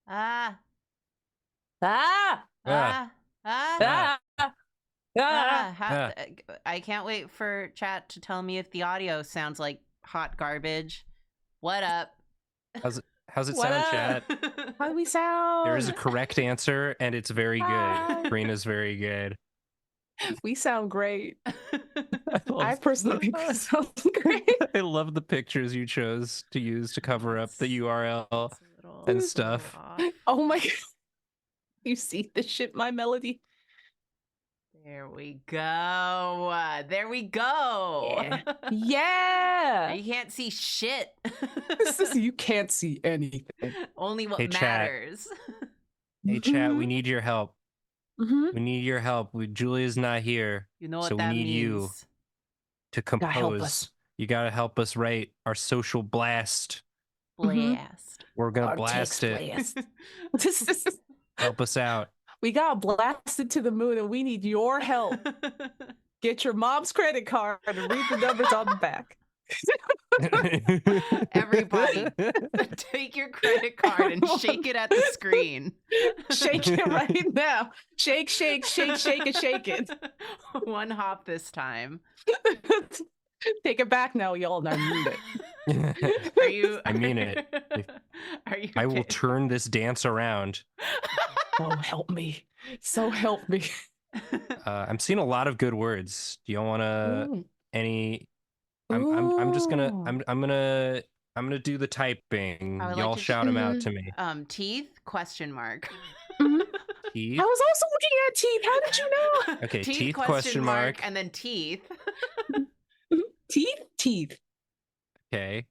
Ah, Ah! ah, ah, Ah! Ah! I can't wait for chat to tell me if the audio sounds like hot garbage. What up? How's it What sound, up? chat? How do we sound? There is a correct answer, and it's very Hi. good. Karina's very good. We sound great. I I personally think we sound great. I love the pictures you chose to use to cover up the URL and stuff. Oh my god. You see the shit, my melody. There we go. There we go. Yeah. Yeah. You can't see shit. You can't see anything. Only what Hey, chat. matters. Hey, chat, we need your help. Mm-hmm. We need your help. Julia's not here. You know what so that we need means. you to compose. Gotta help us. You gotta help us write our social blast. Blast. We're gonna blast it. Blast. Help us out. We got blasted to the moon and we need your help. Get your mom's credit card and read the numbers on the back. Everybody, take your credit card and shake it at the screen. Shake it right now. Shake, shake, shake, shake it, shake it. One hop this time. Take it back now, y'all. Now mean it. Are you? I mean it. Are you? I will turn this dance around. Oh, help me. So help me. I'm seeing a lot of good words. Do you want to any? I'm just gonna I'm gonna do the typing. Y'all shout them out to me. Teeth? Question mark. Teeth. I was also looking at teeth. How did you know? Okay, teeth question mark and then teeth. Teeth. Okay.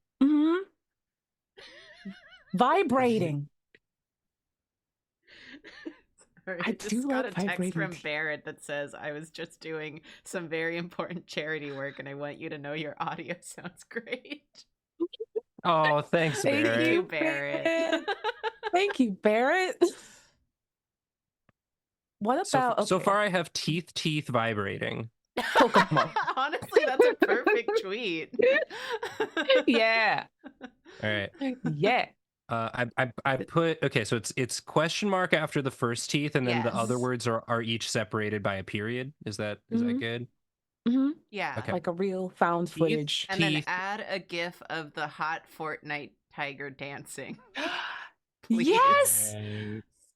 Vibrating. I just got a text from Barrett that says, I was just doing some very important charity work and I want you to know your audio sounds great. Oh, thanks, Barrett. Thank you, Barrett. Thank you, Barrett. What about... So far I have teeth vibrating. Oh, come on. Honestly, that's a perfect tweet. Yeah. All right. Yeah. I put, okay, so it's question mark after the first teeth, and then the other words are each separated by a period. Is that good? Yeah. Okay. Like a real found footage. And then add a gif of the hot Fortnite tiger dancing. Yes!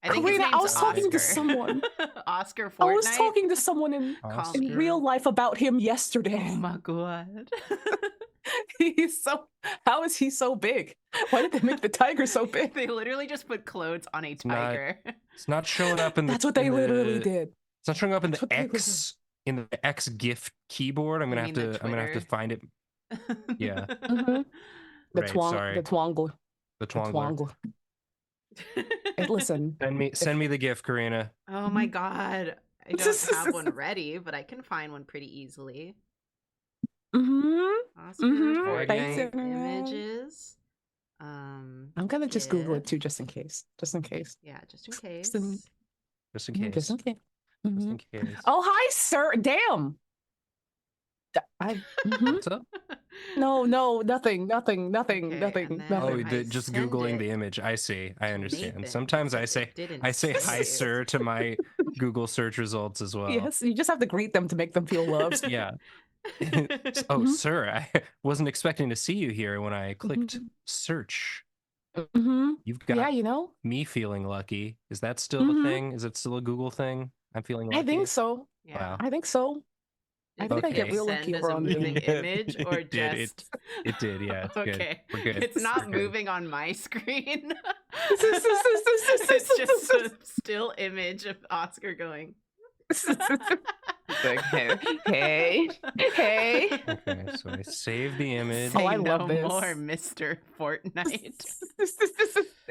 I think Karina, I was Oscar. talking to someone. Oscar Fortnite? I was talking to someone in real life about him yesterday. Oh my god. How is he so big? Why did they make the tiger so big? They literally just put clothes on a tiger. It's not showing up in the... That's what they literally did. It's not showing up in the X GIF keyboard. I'm gonna have to find it. Yeah. The twongle. The twongle. Hey, listen. Send me the GIF, Karina. Oh my god. I don't have one ready, but I can find one pretty easily. Fortnite images. I'm gonna just Google it too, just in case. Yeah, just in case. Just in case. Oh, hi, sir. Damn. What's up? No, nothing. Oh, just Googling the image. I see. I understand. Nathan. Sometimes I say hi, sir, to my Google search results as well. Yes, you just have to greet them to make them feel loved. Yeah. Oh, sir, I wasn't expecting to see you here when I clicked search. You've got me feeling lucky. Is that still a thing? Is it still a Google thing? I'm feeling lucky. I think so. Yeah. Wow. I think so. I think I get real lucky over on moving image or it did, yeah. It's okay. Good. We're good. It's not moving on my screen. It's just a still image of Oscar going. Like, hey. Okay, so I save the image. Oh, I love this. More, Mr. Fortnite.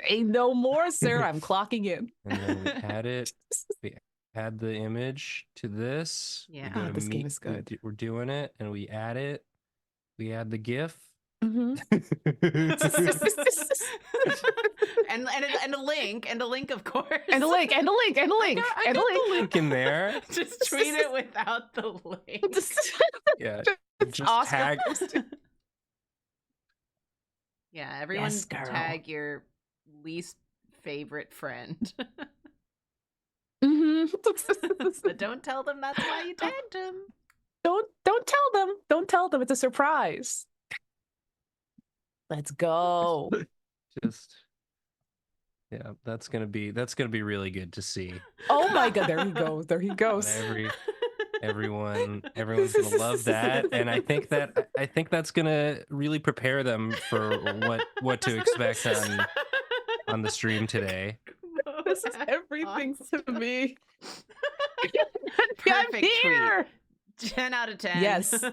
Ain't no more, sir. I'm clocking in. And then we add it. We add the image to this. Yeah. This game is good. We're doing it, and we add it. We add the GIF. and a link, of course. And a link. I got the link in there. Just tweet it without the link. Yeah. Just tag. Yeah, everyone tag your least favorite friend. But don't tell them that's why you tagged him. Don't tell them. Don't tell them. It's a surprise. Let's go. Yeah, that's gonna be really good to see. Oh my god, there he goes. There he goes. Everyone's gonna love that, and I think that's gonna really prepare them for what to expect on the stream today. This is everything to me. Perfect tweet. 10 out of 10. Yes.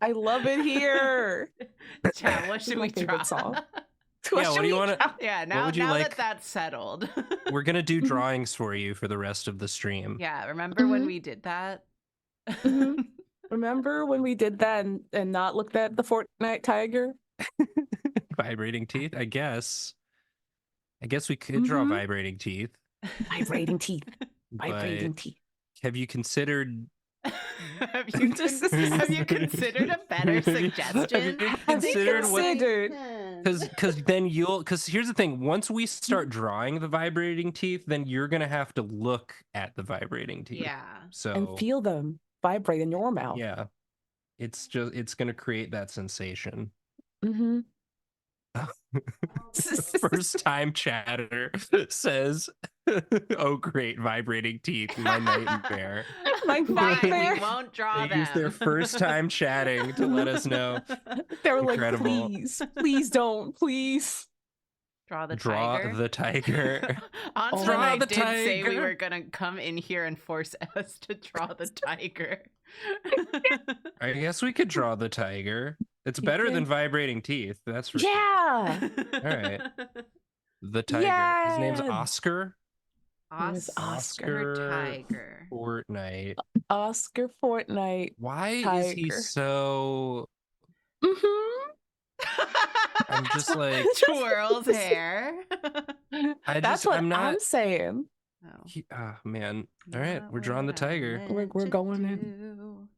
I love it here. Chat, what should we draw? Yeah, what do you want to? Yeah, now that that's settled. We're going to do drawings for you for the rest of the stream. Yeah, remember when we did that? Remember when we did that and not looked at the Fortnite tiger? Vibrating teeth, I guess. I guess we could draw vibrating teeth. Vibrating teeth. Vibrating teeth. Have you considered... have you considered a better suggestion? Have you considered because here's the thing, once we start drawing the vibrating teeth, then you're gonna have to look at the vibrating teeth. Yeah. So and feel them vibrate in your mouth. Yeah. It's gonna create that sensation. First time chatter says, "Oh great, vibrating teeth, my nightmare." My nightmare. We won't draw they them. Use their first time chatting to let us know. They were Incredible. like, please don't, please. Draw the tiger. Onsta and I did say we were gonna come in here and force us to draw the tiger. I guess we could draw the tiger. It's better than vibrating teeth. That's for sure. All right. The tiger. Yeah. His name's Oscar. Oscar Tiger. Fortnite. Oscar Fortnite. Why tiger. is he so? I'm just like twirls hair. That's what I'm saying. Oh man! All right, we're drawing the tiger. We're going in.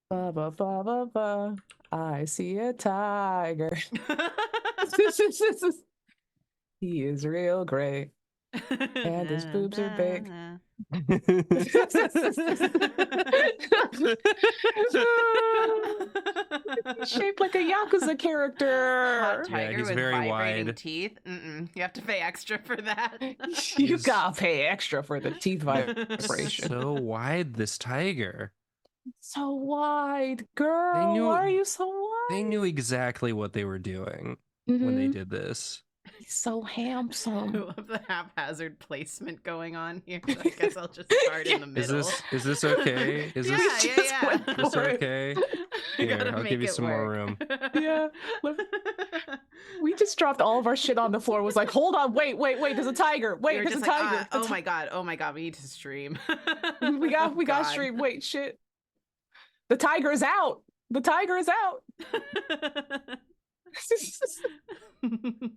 Ba ba ba ba ba. I see a tiger. He is real great. And his boobs are big. He's shaped like a Yakuza character. Hot tiger yeah, he's with very vibrating wide. teeth. You have to pay extra for that. You gotta pay extra for the teeth vibration. So wide, this tiger. So wide, girl. Why are you so wide? They knew exactly what they were doing when they did this. He's so handsome. I love the haphazard placement going on here. So I guess I'll just start in the middle. Is this okay? Is yeah. this okay? Here, I'll give you some more room. Yeah. We just dropped all of our shit on the floor. Was like, hold on, wait. There's a tiger. Wait, there's a tiger. Oh my god, we need to stream. we got to stream. Wait, shit. The tiger is out. The tiger is out.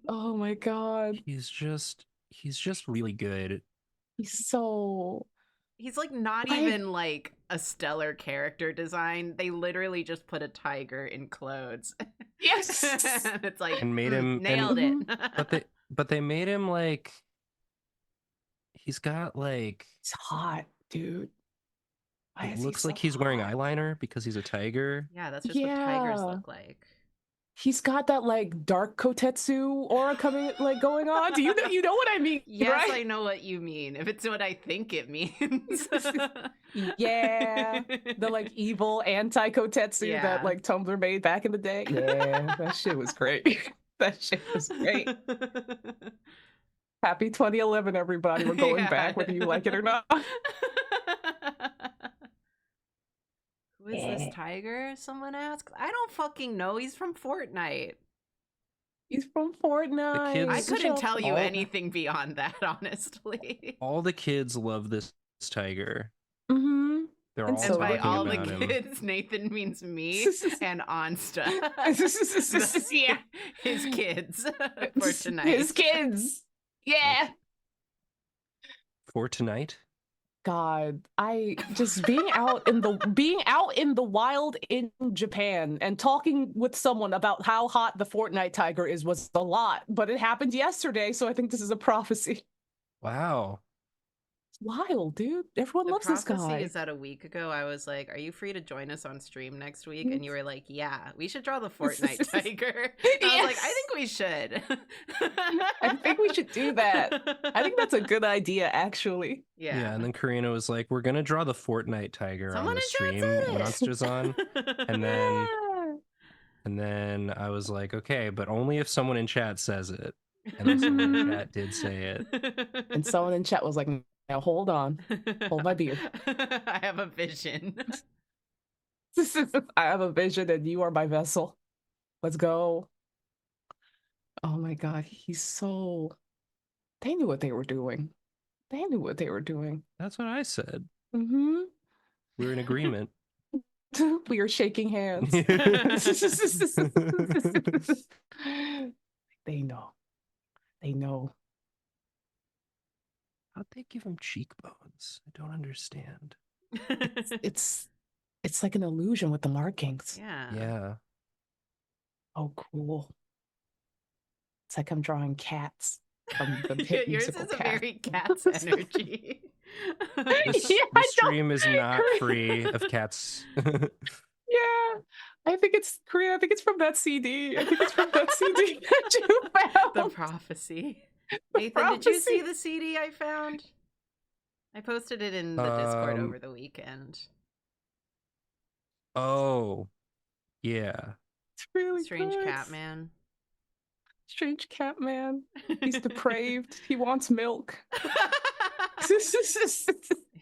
Oh my god. He's just really good. He's like not even like a stellar character design. They literally just put a tiger in clothes. Yes. And it's like and made him nailed it. But they made him like he's got like he's hot, dude. It looks like he's wearing eyeliner because he's a tiger. Yeah, that's just what tigers look like. He's got that like dark kotetsu aura going on. Do you know what I mean? Yes, right? I know what you mean. If it's what I think it means. Yeah. The like evil anti-kotetsu that like Tumblr made back in the day. Yeah, that shit was great. That shit was great. Happy 2011, everybody. We're going back whether you like it or not. Who is this tiger? Someone asks. I don't fucking know. He's from Fortnite. He's from Fortnite. I couldn't tell you anything beyond that, honestly. All the kids love this tiger. They're all and by all the him. kids, Nathan means me and Onsta. Yeah. His kids for tonight. His kids. Yeah. For tonight? God, I just being out in the wild in Japan and talking with someone about how hot the Fortnite tiger is was a lot, but it happened yesterday, so I think this is a prophecy. Wow. Wild, dude. Everyone loves this guy. The prophecy is that a week ago I was like, are you free to join us on stream next week? And you were like, yeah, we should draw the Fortnite tiger. I was like, I think we should. I think we should do that. I think that's a good idea, actually. Yeah, and then Karina was like, we're going to draw the Fortnite tiger on the stream when Onsta's on. And then I was like, okay, but only if someone in chat says it. And then someone in chat did say it. And someone in chat was like, now hold on. Hold my beer. I have a vision. I have a vision and you are my vessel. Let's go. Oh my God. He's so... They knew what they were doing. They knew what they were doing. That's what I said. Mm-hmm. We're in agreement. We are shaking hands. They know. They know. How'd they give him cheekbones? I don't understand. It's like an illusion with the markings. Yeah. Oh, cool. It's like I'm drawing cats from the Yours is a very cat's energy. This stream is not free of cats. Yeah. I think it's Korea. I think it's from that CD. I think it's from that CD that you found. The prophecy. Nathan, did you see the CD I found? I posted it in the Discord over the weekend. Oh, yeah. It's really Strange good. cat man. Strange cat man. He's depraved. He wants milk. I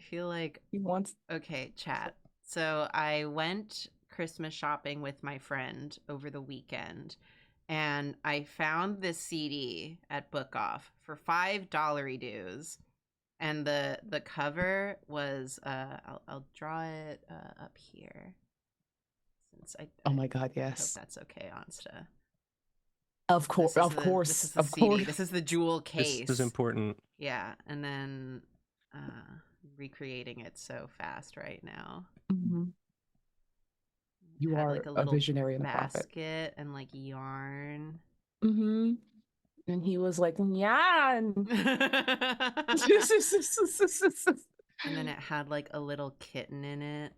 feel like he wants. Okay, chat. So I went Christmas shopping with my friend over the weekend. And I found this CD at Book Off for $5 dues, and the cover was I'll draw it up here. Since oh my God, yes. I hope that's okay, Onsta. Of course, This is the CD. course. This is the jewel case. This is important. Yeah, and then recreating it so fast right now. Mm-hmm. You are like a visionary and a prophet. Basket and like yarn. Mm-hmm. And he was like, yarn. And then it had like a little kitten in it.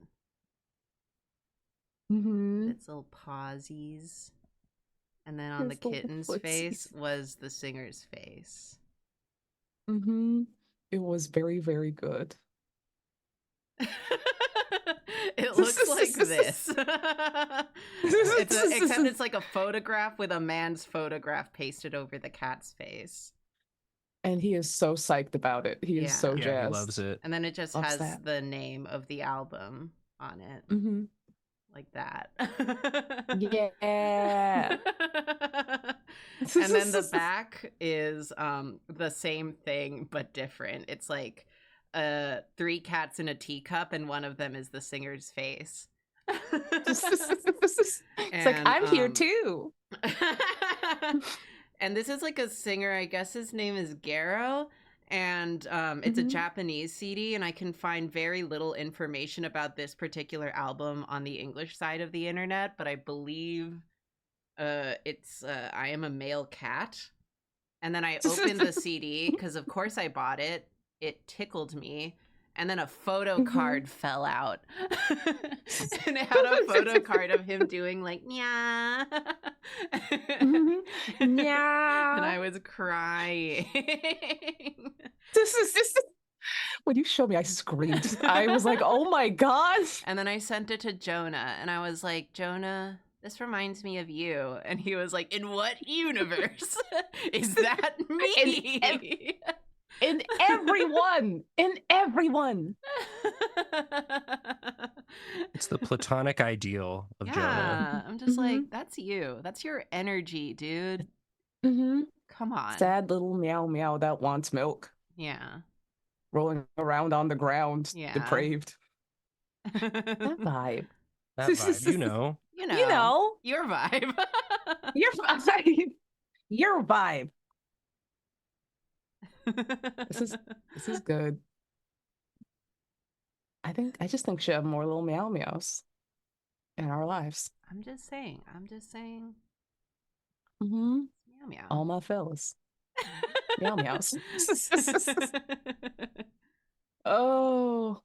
Mm-hmm. Its little pawsies. And then on the kitten's face was the singer's face. Mm-hmm. It was very, very good. It looks like this. Except it's like a photograph with a man's photograph pasted over the cat's face. And he is so psyched about it. He is so jazzed. He loves it. And then it just has the name of the album on it. Mm-hmm. Like that. Yeah. And then the back is the same thing but different. It's like 3 cats in a teacup, and one of them is the singer's face. It's like, I'm here too. And this is like a singer, I guess his name is Garo, and it's a Japanese CD, and I can find very little information about this particular album on the English side of the internet, but I believe it's I Am a Male Cat. And then I opened the CD because of course I bought it. It tickled me, and then a photo card fell out. And it had a photo card of him doing like nya. Nya. And I was crying. This is when you showed me, I screamed. I was like, oh my God. And then I sent it to Jonah, and I was like, Jonah, this reminds me of you. And he was like, in what universe is that me? In everyone. It's the platonic ideal of Jonah. I'm just like, that's you. That's your energy, dude. Come on. Sad little meow meow that wants milk. Yeah. Rolling around on the ground, depraved. That vibe. That vibe, you know. Your vibe. Your vibe. Your vibe. This is good. I just think we should have more little meow meows in our lives. I'm just saying. Mm-hmm. Meow meow. All my fellas. Meow meows. Oh.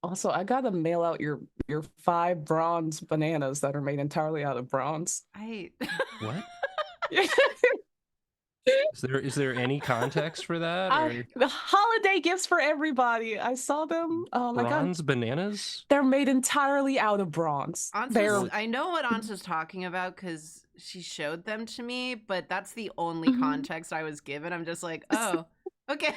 Also, I gotta mail out your 5 bronze bananas that are made entirely out of bronze. What? Is there any context for that? Or... The holiday gifts for everybody. I saw them. Bronze bananas? They're made entirely out of bronze. I know what Onsta's talking about because she showed them to me, but that's the only context I was given. I'm just like, oh, okay.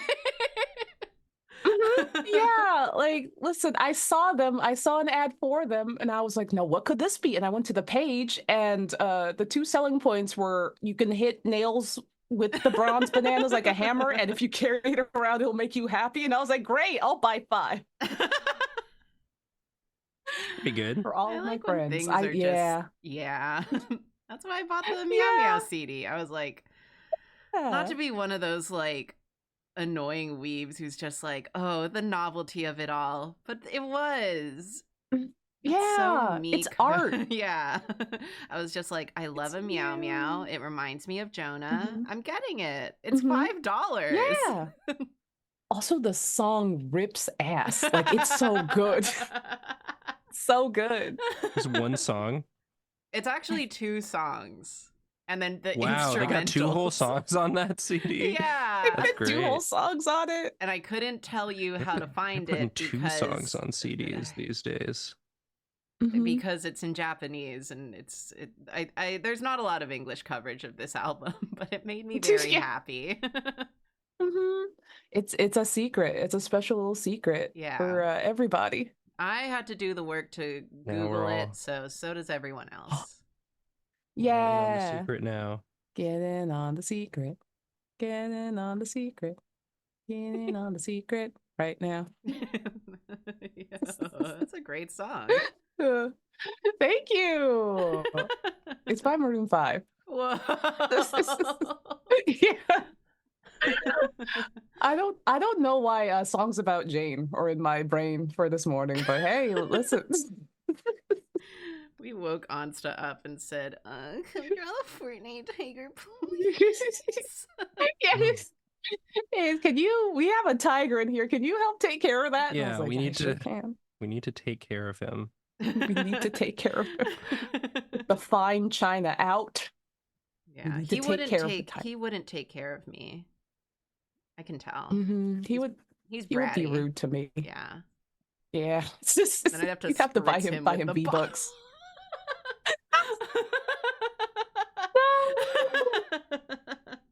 Yeah, like, listen, I saw them. I saw an ad for them, and I was like, no, what could this be? And I went to the page, and the 2 selling points were you can hit nails with the bronze bananas like a hammer, and if you carry it around, it'll make you happy. And I was like, great, I'll buy 5. Be good for all of my friends. Yeah. That's why I bought the Meow Meow CD. I was like, not to be one of those like annoying weebs who's just like, oh, the novelty of it all, but it was. Yeah, so it's art. Yeah. I was just like, I love a Meow Meow. It reminds me of Jonah. I'm getting it. It's $5. Yeah. Also, the song rips ass. Like, it's so good. So good. It's one song. It's actually 2 songs. And then the wow, they got 2 whole songs on that CD. Yeah, that's great. 2 whole songs on it. And I couldn't tell you how to find it. 2 songs on CDs these days. Because it's in Japanese, and there's not a lot of English coverage of this album, but it made me very happy. It's a secret. It's a special little secret for everybody. I had to do the work to Google it, so does everyone else. Yeah. The secret now. Get in on the secret. Get in on the secret. Get in on the secret right now. That's a great song. Thank you. It's by Maroon 5. Whoa. Yeah. I don't know why songs about Jane are in my brain for this morning, but hey, listen. We woke Onsta up and said, "Can you draw the Fortnite tiger, please?" Yes. Hey, we have a tiger in here. Can you help take care of that? Yeah, like, we need to take care of him. We need to take care of him. With the fine china out. Yeah, he wouldn't take care of me. I can tell. He would be rude to me. Yeah. Yeah. Then I'd have to buy him V-Bucks.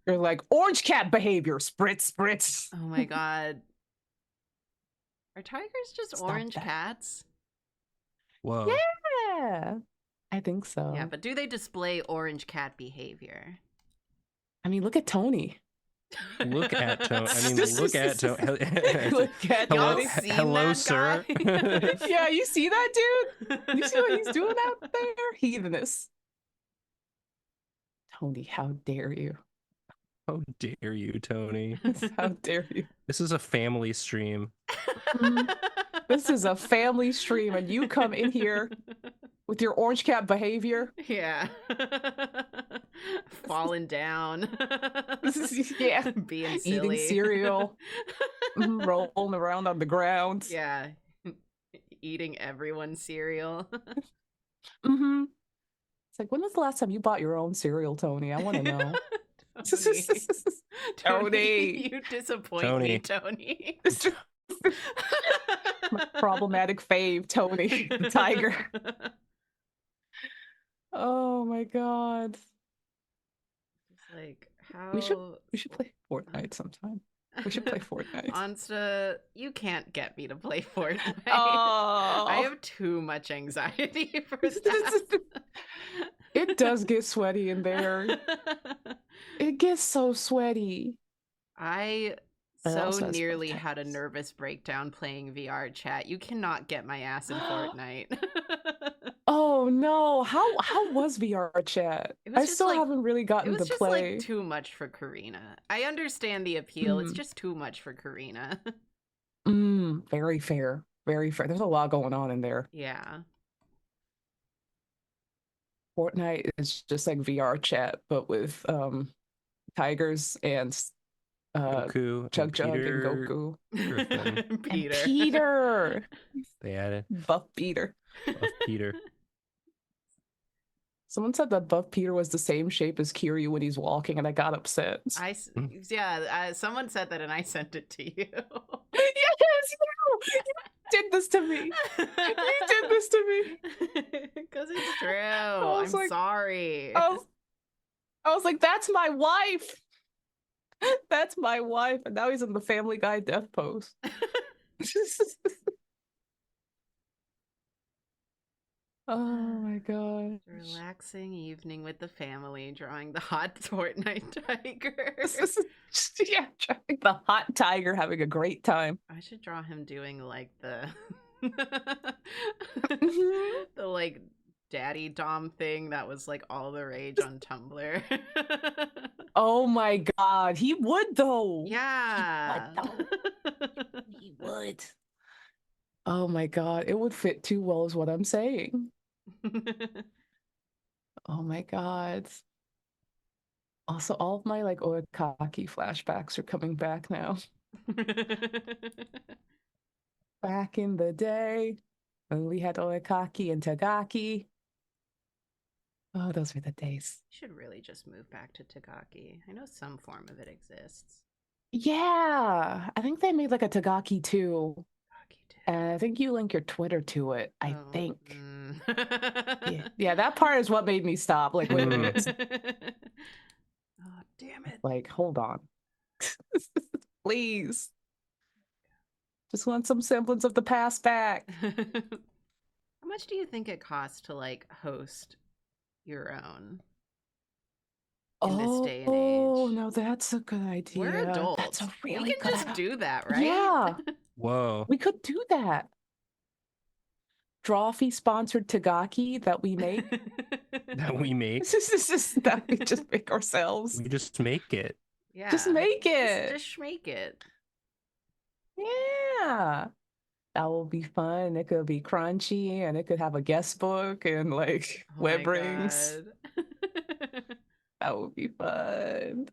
You're like, orange cat behavior, spritz. Oh my god. Are tigers just orange cats? Whoa. Yeah. I think so. Yeah, but do they display orange cat behavior? I mean, look at Tony. Look at Tony. I mean, look at Tony. Look at Tony. Hello, sir. Yeah, you see that, dude? You see what he's doing out there? Heathenous. Tony, how dare you? How dare you, Tony? How dare you? This is a family stream. This is a family stream, and you come in here with your orange cat behavior. Yeah. Falling down. Yeah. Being silly. Eating cereal. Rolling around on the ground. Yeah. Eating everyone's cereal. It's like, when was the last time you bought your own cereal, Tony? I want to know. Tony. You disappoint me, Tony. My problematic fave, Tony the tiger. Oh my god. It's like, how we should play Fortnite sometime. We should play Fortnite. Onsta, you can't get me to play Fortnite. Oh. I have too much anxiety for that. It does get sweaty in there. It gets so sweaty. I so nearly had a nervous breakdown playing VR chat. You cannot get my ass in Fortnite. Oh no! How was VR chat? I still haven't really gotten to play. It was just like too much for Karina. I understand the appeal. It's just too much for Karina. Very fair. Very fair. There's a lot going on in there. Yeah. Fortnite is just like VR chat, but with tigers and Goku Chug and Chug and Peter Goku. Griffin. Peter. And Peter. They added Buff Peter. Buff Peter. Someone said that Buff Peter was the same shape as Kiryu when he's walking, and I got upset. Someone said that, and I sent it to you. Yes, you did this to me. You did this to me. Because it's true. I'm like, sorry. I was like, that's my wife. That's my wife. And now he's in the Family Guy death pose. Oh my god. Relaxing evening with the family, drawing the hot Fortnite tiger. Yeah, drawing the hot tiger, having a great time. I should draw him doing like the Mm-hmm. the like daddy dom thing that was like all the rage on Tumblr. Oh my god, he would though. Yeah. He would. Oh my god, it would fit too well is what I'm saying. Oh my god. Also, all of my like Oikaki flashbacks are coming back now. Back in the day when we had Oikaki and Tagaki. Oh, those were the days. You should really just move back to Tagaki. I know some form of it exists. Yeah, I think they made like a Tagaki too. And I think you link your Twitter to it. I think. Yeah, that part is what made me stop. Like, wait a minute. Oh, damn it. Like, hold on. Please. Just want some semblance of the past back. How much do you think it costs to like host your own in this day and age? Oh, no, that's a good idea. We're adults. That's a really we can good just do that, right? Yeah. Whoa. We could do that. Drawfee sponsored Tagaki that we make. That we make? That we just make ourselves. We just make it. Yeah. Just make it. Just make it. Yeah. That will be fun. It could be crunchy and it could have a guest book and like web rings. That would be fun.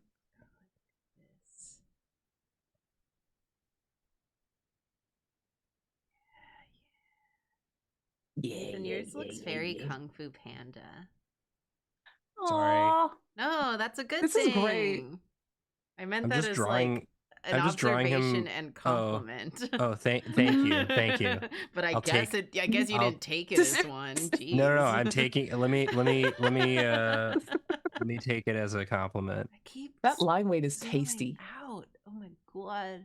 Yeah, and yours looks very Kung Fu Panda. Sorry. No, that's a good thing. This is great. I meant that as like an observation and compliment. Oh, thank you, thank you. But I guess you didn't take it as one. Jeez. No, I'm taking. Let me take it as a compliment. That line weight is tasty. Out. Oh my god.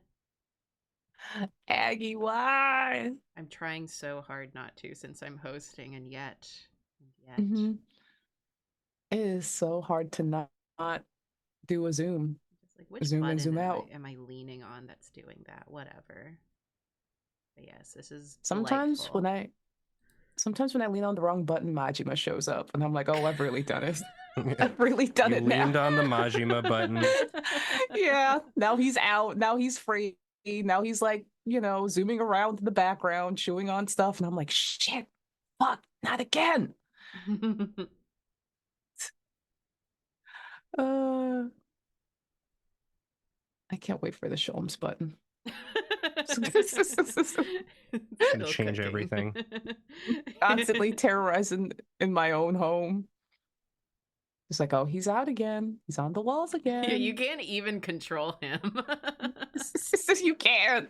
Aggie, why? I'm trying so hard not to since I'm hosting, and yet. Mm-hmm. It is so hard to not do a zoom. Like, which zoom button in, zoom out. am I leaning on that's doing that? Whatever. But yes, this is sometimes delightful. when I lean on the wrong button, Majima shows up, and I'm like, oh, I've really done it. I've really done it now. Leaned on the Majima button. Yeah. Now he's out. Now he's free. Now he's like, zooming around in the background, chewing on stuff, and I'm like, shit, fuck, not again. I can't wait for the Sholmes button. Gonna change everything. Constantly terrorizing in my own home. It's like, oh, he's out again. He's on the walls again. Yeah, you can't even control him. You can't.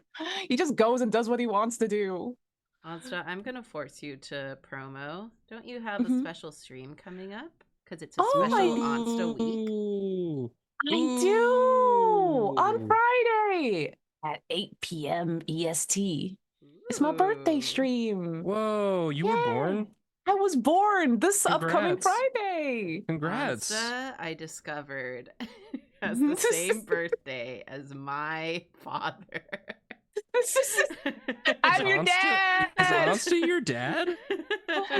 He just goes and does what he wants to do. Onsta, I'm gonna force you to promo. Don't you have a special stream coming up? Because it's a special Onsta week. I do! On Friday at 8 p.m. EST. It's my birthday stream. Whoa, you were born? I was born this upcoming Friday. Congrats. Onsta, I discovered, has the same birthday as my father. I'm your dad. Is Onsta your dad?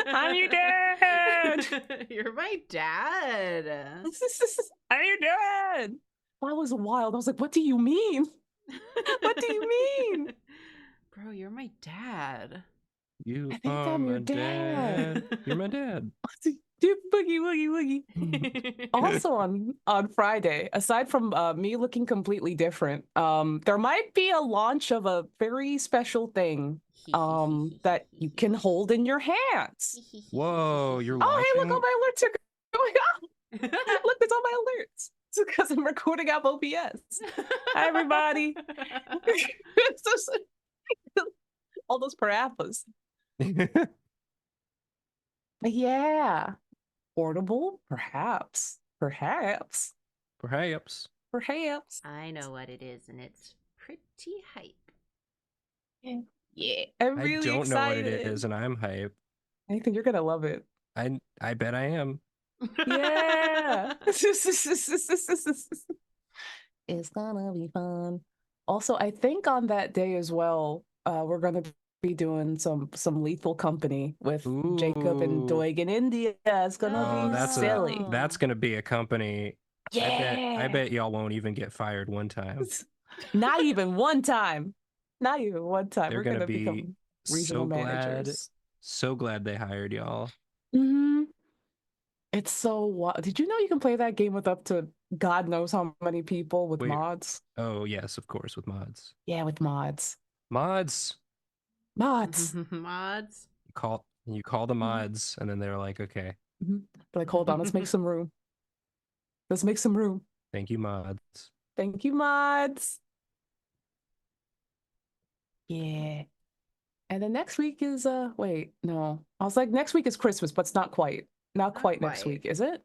I'm your dad. You're my dad. I'm your dad. That was wild. I was like, what do you mean? What do you mean? Bro, you're my dad. I think I'm your dad. You're my dad. Dude, boogie. Also on Friday, aside from me looking completely different, there might be a launch of a very special thing that you can hold in your hands. Whoa, you're Oh, launching? hey, look, all my alerts are going on. Look, there's all my alerts. It's because I'm recording off OBS. Hi, everybody. All those parappas. Yeah. Portable? Perhaps. Perhaps. I know what it is, and it's pretty hype. Yeah. I'm really I don't know what it excited. is, and I'm hype. Nathan, you're gonna love it. I bet I am. Yeah. It's gonna be fun. Also, I think on that day as well, we're gonna be doing some Lethal Company with Jacob and Doig in India. It's gonna be silly. That's gonna be a company. Yeah. I bet y'all won't even get fired one time. Not even one time. Not even one time. They're We're gonna become regional managers. So glad they hired y'all. It's so wild. Did you know you can play that game with up to God knows how many people with mods? Oh yes, of course, with mods. Yeah, with mods. Mods. Mods. You call the mods, and then they're like, okay. They're like, hold on, let's make some room. Let's make some room. Thank you, mods. Thank you, mods. Yeah. And then next week is wait, no. I was like, next week is Christmas, but it's not quite. Not quite next week, is it?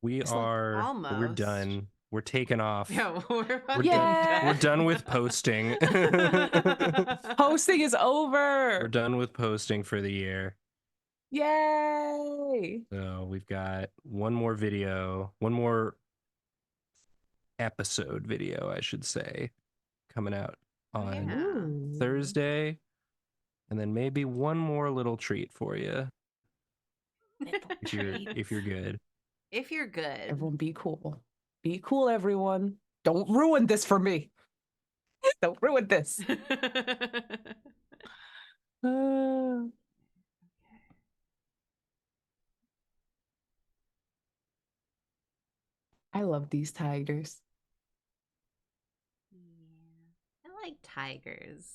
We're done. We're taking off. Yeah, we're done with posting. Posting is over. We're done with posting for the year. Yay! So we've got one more episode video, I should say, coming out on Thursday, and then maybe one more little treat for you. If you're good. If you're good. Everyone be cool. Be cool, everyone. Don't ruin this for me. Don't ruin this. I love these tigers. Yeah. I like tigers.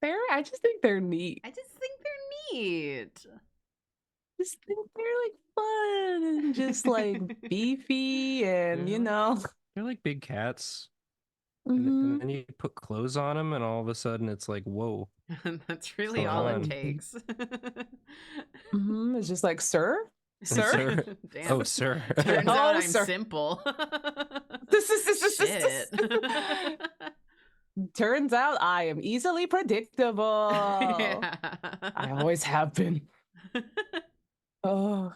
I just think they're neat. I just think they're neat. I just think they're like fun and just like beefy and you know. They're like big cats. And then you put clothes on them and all of a sudden it's like, whoa. That's really all it takes. It's just like, sir? Sir? Damn. Oh, sir. Turns out I'm simple. Shit. Turns out I am easily predictable. Yeah. I always have been. Oh.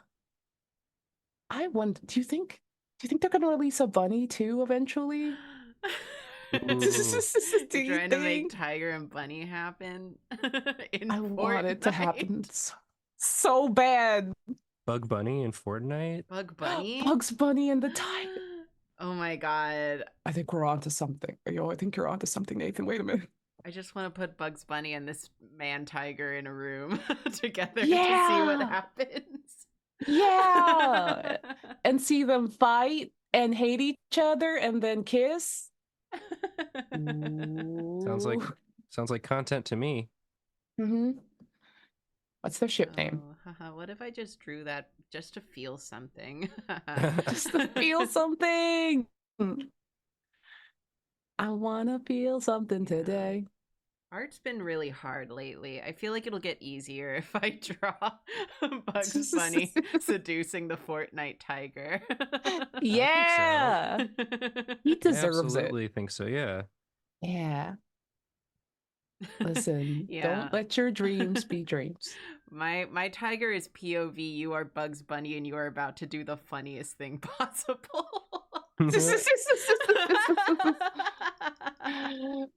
I wonder, do you think they're gonna release a bunny too eventually? Trying to make Tiger and Bunny happen. I want it to happen so bad. Bug Bunny in Fortnite? Bug Bunny? Bugs Bunny and the Tiger. Oh my god. I think we're onto something. I think you're onto something, Nathan. Wait a minute. I just want to put Bugs Bunny and this man tiger in a room together to see what happens. Yeah. And see them fight and hate each other and then kiss. Sounds like content to me. What's their ship name? What if I just drew that just to feel something? Just to feel something. I want to feel something today. Art's been really hard lately. I feel like it'll get easier if I draw Bugs Bunny seducing the Fortnite tiger. Yeah. He deserves it. I absolutely think so, yeah. Yeah. Listen, don't let your dreams be dreams. My tiger is POV, you are Bugs Bunny, and you are about to do the funniest thing possible.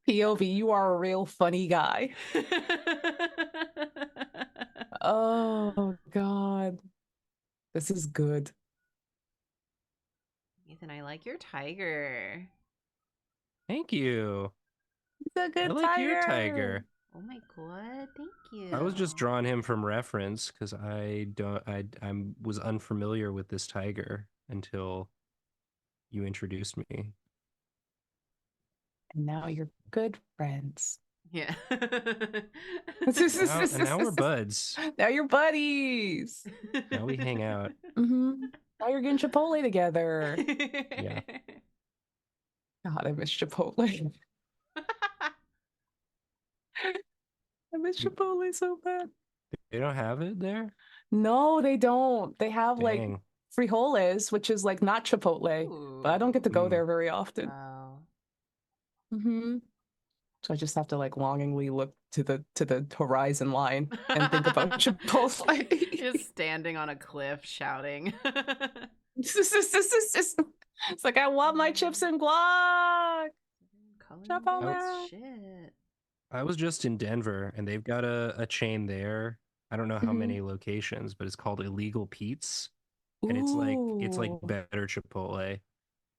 POV, you are a real funny guy. Oh, God. This is good. Ethan, I like your tiger. Thank you. He's a good I like tiger. your tiger. Oh my god, thank you. I was just drawing him from reference because I was unfamiliar with this tiger until you introduced me. And now you're good friends. Yeah. And now we're buds. Now you're buddies. Now we hang out. Now you're getting Chipotle together. Yeah. God, I miss Chipotle. I miss Chipotle so bad. They don't have it there? No, they don't. They have like Dang. frijoles, which is like not Chipotle, but I don't get to go there very often. Wow. So I just have to like longingly look to the horizon line and think about Chipotle. Just standing on a cliff shouting. It's like I want my chips and guac. Chipotle. Shit. I was just in Denver and they've got a chain there. I don't know how many locations, but it's called Illegal Pete's. And it's like better Chipotle.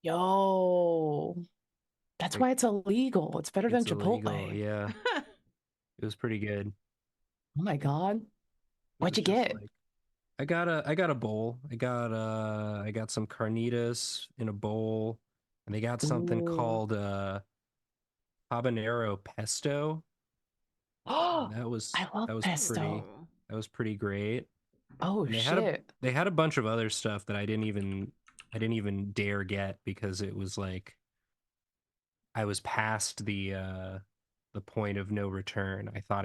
Yo. That's why it's illegal. It's better than Chipotle. Illegal, yeah. It was pretty good. Oh my god. What'd you get? I got a bowl. I got some carnitas in a bowl. And they got something called habanero pesto. Oh, I love pesto. That was pretty great. Oh shit. They had a bunch of other stuff that I didn't even dare get because it was like I was past the point of no return. I thought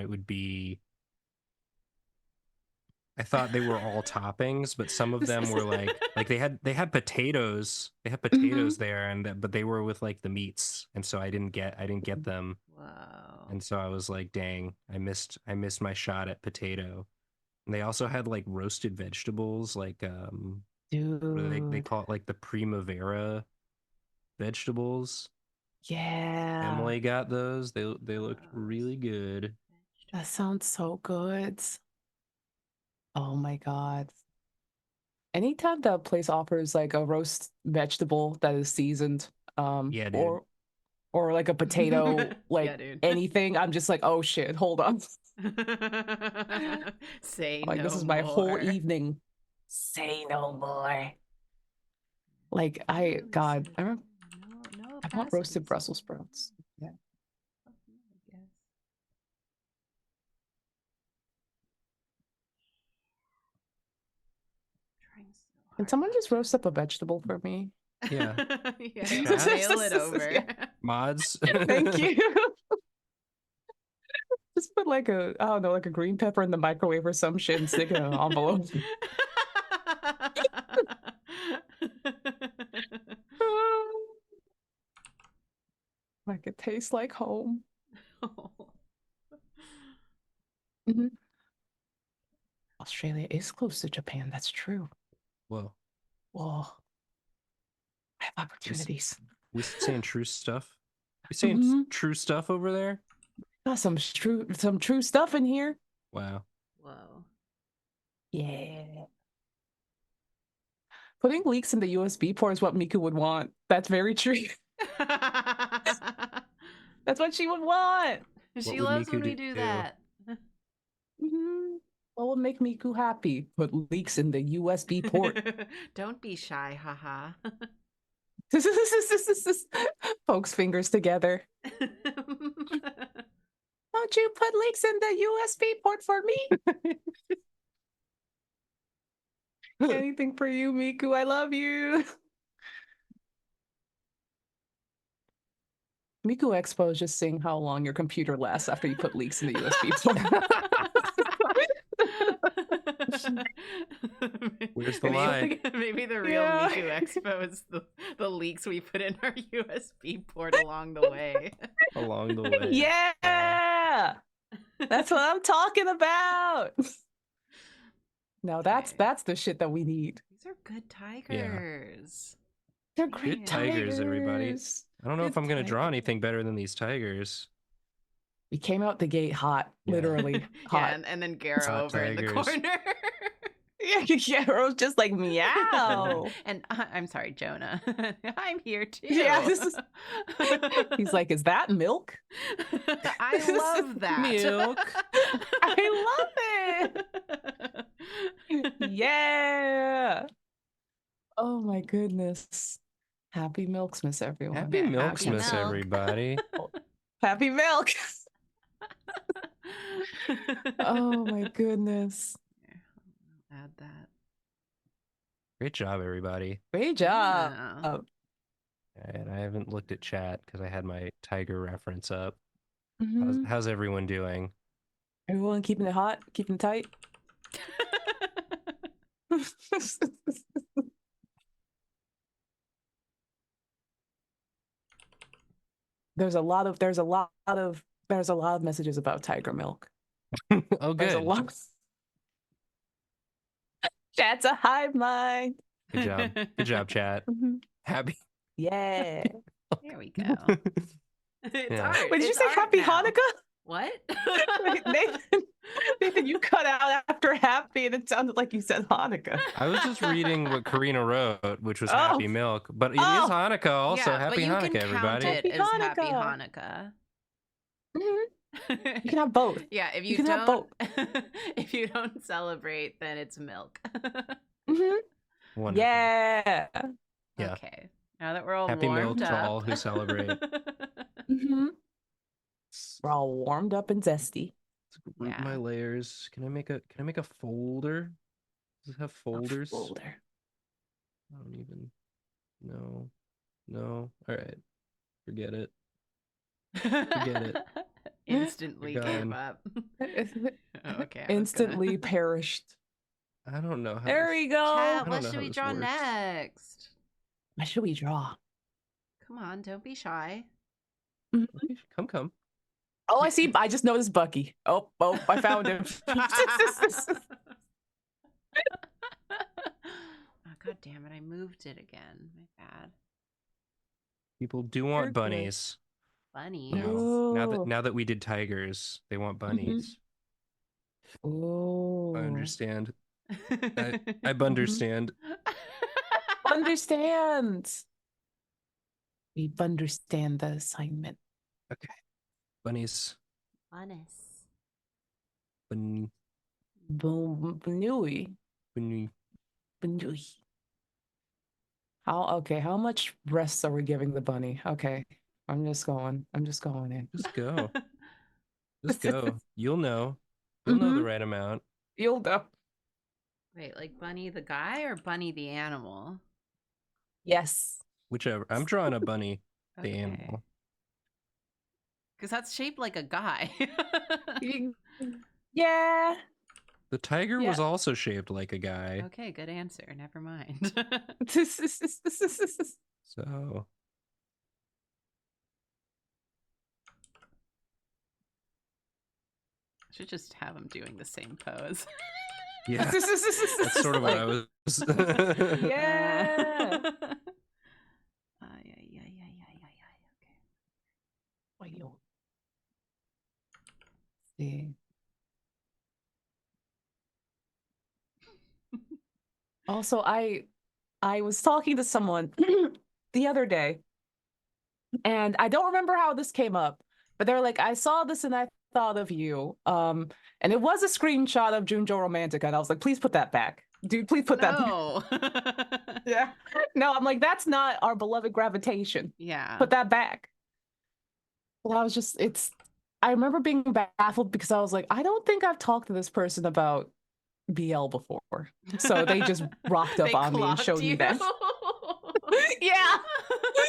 they were all toppings, but some of them were like they had potatoes. They had potatoes there, but they were with like the meats, and so I didn't get them. Wow. And so I was like, dang, I missed my shot at potato. And they also had like roasted vegetables, like dude, they call it like the primavera vegetables. Yeah. Emily got those. They looked really good. That sounds so good. Oh my god. Anytime the place offers like a roast vegetable that is seasoned, yeah, dude. or like a potato, like anything, I'm just like, oh shit, hold on. Say like no this is my whole evening. Say no more. Like I want roasted Brussels sprouts. Yeah. Can someone just roast up a vegetable for me? Yeah. Mail it over. Yeah. Mods. Thank you. Just put like I don't know, like a green pepper in the microwave or some shit and stick it in an envelope. Like it tastes like home. Australia is close to Japan. That's true. Whoa. I have opportunities. We saying true stuff? We saying true stuff over there? Got some true stuff in here. Wow. Whoa. Yeah. Putting leaks in the USB port is what Miku would want. That's very true. That's what she would want. She loves when we do that. What would make Miku happy? Put leaks in the USB port. Don't be shy, haha. Pokes fingers together. Won't you put leaks in the USB port for me? Anything for you, Miku. I love you. Miku Expo is just seeing how long your computer lasts after you put leaks in the USB port. Where's the lie? Maybe the real Miku Expo is the leaks we put in our USB port along the way. Along the way. Yeah! That's what I'm talking about. No, that's the shit that we need. These are good tigers. They're great tigers, everybody. I don't know if I'm going to draw anything better than these tigers. We came out the gate hot, literally hot. Yeah, and then Garo over in the corner. Yeah, or it was just like meow. And I'm sorry, Jonah. I'm here too. Yeah, he's like, is that milk? I love that. Milk. I love it. Yeah. Oh my goodness. Happy Milksmas, everyone. Happy Milksmas, milk. everybody. Happy milk. Oh my goodness. Add that. Great job, everybody. Great job. Yeah. All right, I haven't looked at chat because I had my tiger reference up. How's everyone doing? Everyone keeping it hot, keeping it tight. There's a lot of messages about tiger milk. Oh, There's a good. lot. Chat's a hive mind. Good job. Good job, chat. Happy. Yeah. There we go. It's art. Wait, did you It's say art happy now. Hanukkah? What? Wait, Nathan, you cut out after happy and it sounded like you said Hanukkah. I was just reading what Karina wrote, which was happy milk, but it is Hanukkah also. Yeah, happy but you Hanukkah, can everybody. count it Happy as Happy Hanukkah. Hanukkah. You can have both. Yeah, if you can have don't, if you don't celebrate, then it's milk. Wonderful. Yeah. Yeah. Okay. Now that we're all Happy milk warmed to up. all who celebrate. We're all warmed up and zesty. Let's group my layers. Can I make a folder? Does it have folders? A folder. I don't even know. No. All right. Forget it. Forget it. Instantly gave up. Okay. Instantly perished. I don't know how. There we go. Chat, what should we draw next? What should we draw? Come on, don't be shy. Come. Oh, I see. I just noticed Bucky. Oh, I found him. Oh, God damn it. I moved it again. My bad. People do want bunnies. Bunnies? Now that we did tigers, they want bunnies. Oh. I understand. I understand. Understand. We understand the assignment. Okay. Bunnies. Bunnies. Bunny. Bunny. Bunny. Bunny. How much rest are we giving the bunny? Okay. I'm just going in. Just go. Just go. You'll know. You'll know the right amount. You'll know. Wait, like Bunny the guy or Bunny the animal? Yes. Whichever. I'm drawing a bunny, the animal. Because that's shaped like a guy. Yeah. The tiger was also shaped like a guy. Okay, good answer. Never mind. So. I should just have him doing the same pose. Yeah. That's sort of what I was. Yeah. Okay. See. Also, I was talking to someone the other day, and I don't remember how this came up, but they're like, I saw this and I thought of you. And it was a screenshot of Junjo Romantica, and I was like, please put that back. Dude, please put that back. Yeah. No, I'm like, that's not our beloved gravitation. Yeah. Put that back. Well, I was just, I remember being baffled because I was like, I don't think I've talked to this person about BL before. So they just rocked up on me and showed me that. Yeah.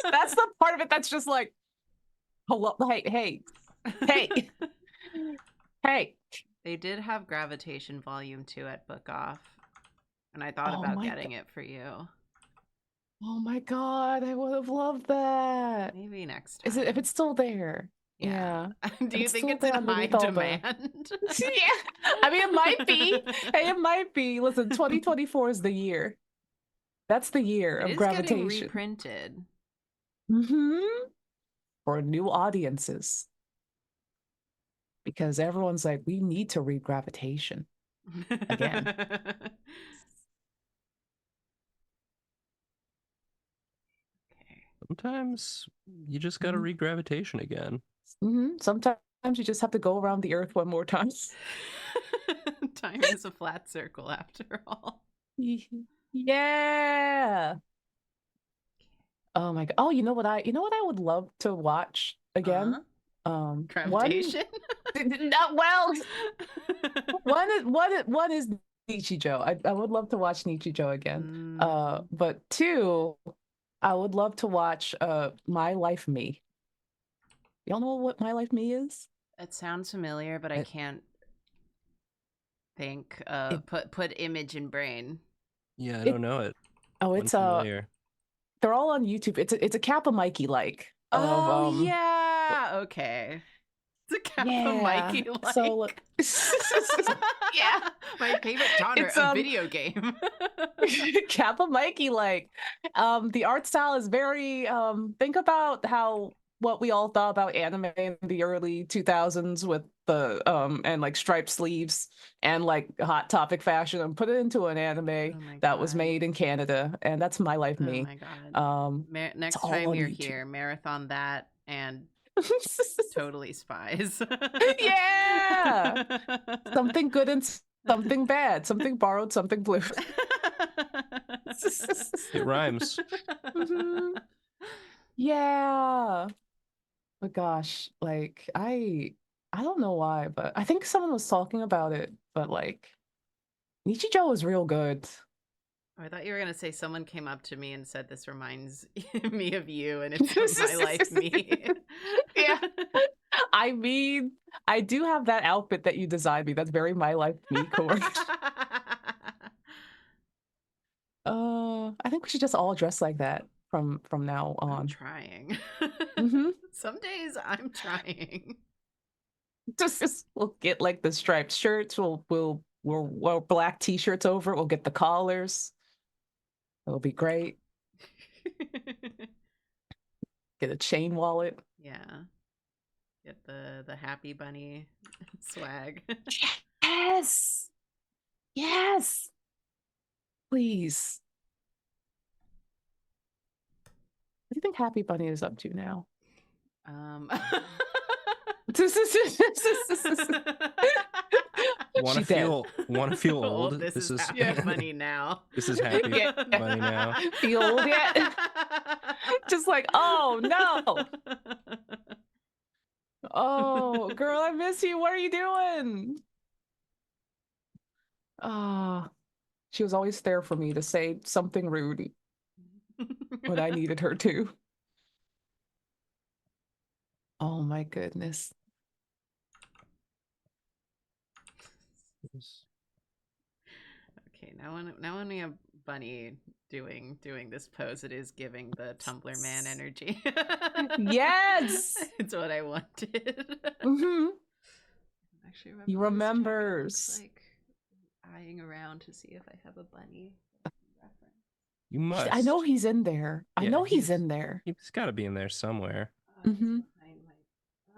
That's the part of it that's just like, hello, hey. They did have Gravitation Volume 2 at Book Off, and I thought about getting it for you. Oh my God, I would have loved that. Maybe next time. Is it, if it's still there? Yeah. Do you think it's in high demand? Yeah. I mean, it might be. Hey, it might be. Listen, 2024 is the year. That's the year of Gravitation. It is getting reprinted. For new audiences. Because everyone's like, we need to read Gravitation again. Sometimes you just gotta read gravitation again. Sometimes you just have to go around the earth one more time. Time is a flat circle after all. Yeah. Oh my god. Oh, you know what I would love to watch again? Gravitation? One is Nichijou. I would love to watch Nichijou again. But two, I would love to watch My Life Me. Y'all know what My Life Me is? It sounds familiar, but I can't think. Put image in brain. Yeah, I don't know it. Oh, it's familiar. They're all on YouTube. It's a Kappa Mikey like. Yeah. Okay. It's a Kappa Mikey like. So yeah, my favorite genre of video game. Kappa Mikey like. The art style is very think about what we all thought about anime in the early 2000s with the and like striped sleeves and like Hot Topic fashion, and put it into an anime that was made in Canada, and that's My Life Me. Oh my god. Next time you're here, marathon that and Totally Spies. Yeah. Something good and something bad, something borrowed, something blue. It rhymes. Yeah. But gosh, like I don't know why, but I think someone was talking about it, but like Nichijou was real good. I thought you were gonna say someone came up to me and said this reminds me of you, and it's My Life Me. Yeah. I mean, I do have that outfit that you designed me. That's very My Life Me, Corey. I think we should just all dress like that from now on. I'm trying. Some days I'm trying. We'll get like the striped shirts. We'll black t-shirts over. We'll get the collars. It'll be great. Get a chain wallet. Yeah. Get the happy bunny swag. Yes. Yes. Please. What do you think Happy Bunny is up to now? Want to feel old? This is Happy Bunny now. This is Happy Bunny now. Feel old yet? Just like, oh no. Oh, girl, I miss you. What are you doing? She was always there for me to say something rude when I needed her to. Oh my goodness. Okay, now when we have Bunny doing this pose, it is giving the Tumblr man energy. Yes, it's what I wanted. Actually, he remembers. Like eyeing around to see if I have a bunny reference. You must. I know he's in there. Yeah, I know he's in there. He's got to be in there somewhere.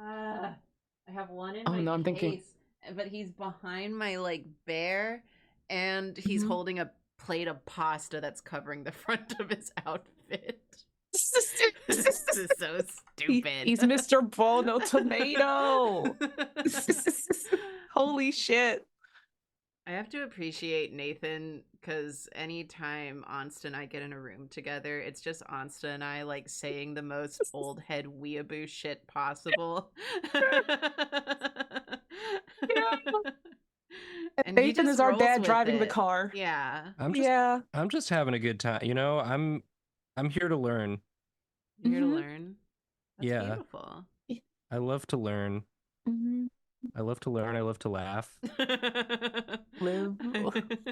I have one in my I'm thinking. But he's behind my like bear, and he's holding a plate of pasta that's covering the front of his outfit. This is so stupid. He's Mr. Bono Tomato. Holy shit. I have to appreciate Nathan, because anytime Onsta and I get in a room together, it's just Onsta and I like saying the most old head weeaboo shit possible. And Nathan is our dad driving the car. Yeah. I'm just having a good time. You know, I'm here to learn. You're here to learn? That's beautiful. I love to learn. I love to learn. I love to laugh. Live,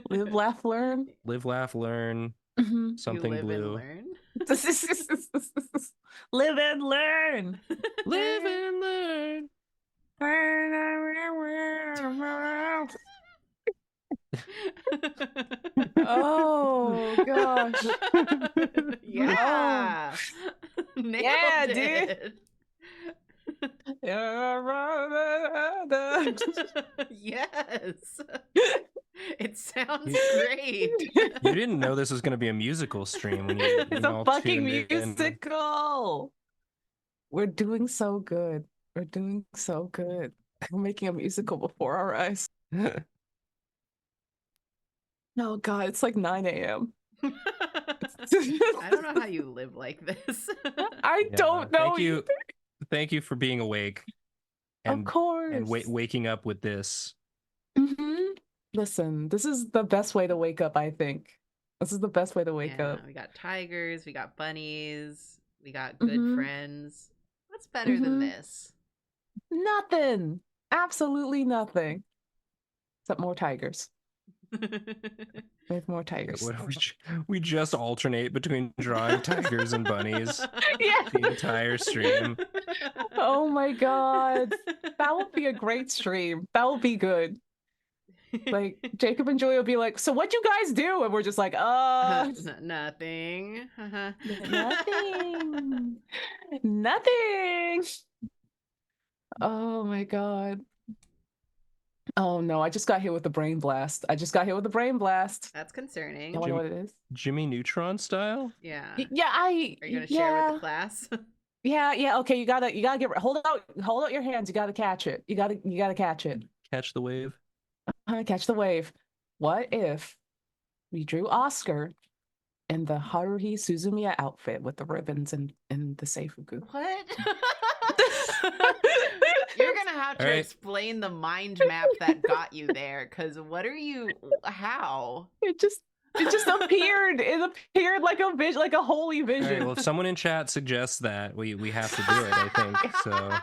laugh, learn. Live, laugh, learn. Something live blue. And learn. Live and learn. Live and learn. Oh gosh. Yeah. Yeah, dude. Yes. It sounds great. You didn't know this was going to be a musical stream when you It's a all fucking tuned in. musical. We're doing so good. We're doing so good. We're making a musical before our eyes. Oh God, it's like 9 a.m. I don't know how you live like this. I don't know. Thank you for being awake. Of course. And waking up with this. Listen, this is the best way to wake up, I think. This is the best way to wake up. We got tigers, we got bunnies, we got good friends. What's better than this? Nothing. Absolutely nothing. Except more tigers. We have more tigers. We just alternate between drawing tigers and bunnies the entire stream. Oh my God. That would be a great stream. That would be good. Like Jacob and Joy will be like, so what'd you guys do? And we're just like, nothing. Nothing. Oh my God. Oh no, I just got hit with the brain blast. That's concerning. You know what it is? Jimmy Neutron style? Yeah. Yeah, Are you gonna share with the class? Yeah, okay, you gotta get hold out your hands, you gotta catch it. You gotta catch it. Catch the wave. Catch the wave. What if we drew Oscar in the Haruhi Suzumiya outfit with the ribbons and the Seifuku? What? You're gonna have to explain the mind map that got you there, because how? It just appeared. It appeared like a vision, like a holy vision. All right, well, if someone in chat suggests that, we have to do it, I think. So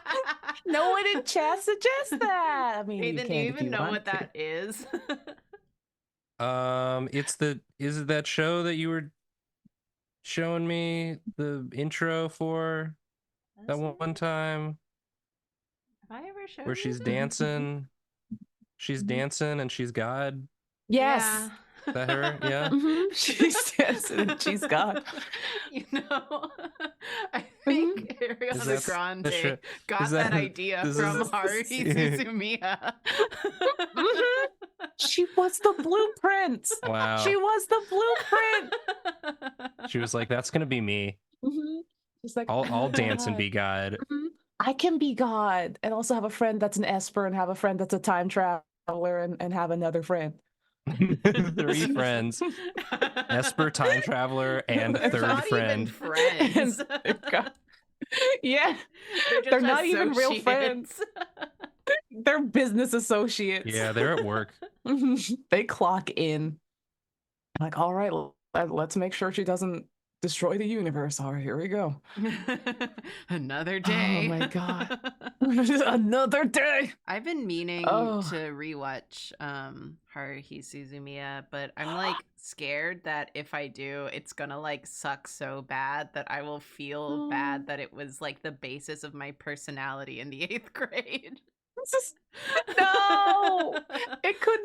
no one in chat suggests that. I mean, Nathan, do you even know what that is? Is it that show that you were showing me the intro for that one time? Have I ever shown where she's dancing? She's dancing and she's God. Yes. Yeah. Is that her? Yeah. She's dancing and she's God. You know, I think Ariana Grande got that idea from Haruhi Suzumiya. She was the blueprint. Wow. She was the blueprint. She was like, "That's gonna be me. She's like, I'll dance and be God. I can be God and also have a friend that's an Esper and have a friend that's a time traveler and have another friend." 3 friends. Esper, time traveler, and third friend. Even friends. Yeah. They're not even real friends. They're business associates. Yeah, they're at work. They clock in. Like, all right, let's make sure she doesn't destroy the universe. All right, here we go. Another day. Oh my God. Another day. I've been meaning to rewatch Haruhi Suzumiya, but I'm like scared that if I do, it's gonna like suck so bad that I will feel bad that it was like the basis of my personality in the 8th grade. No, it could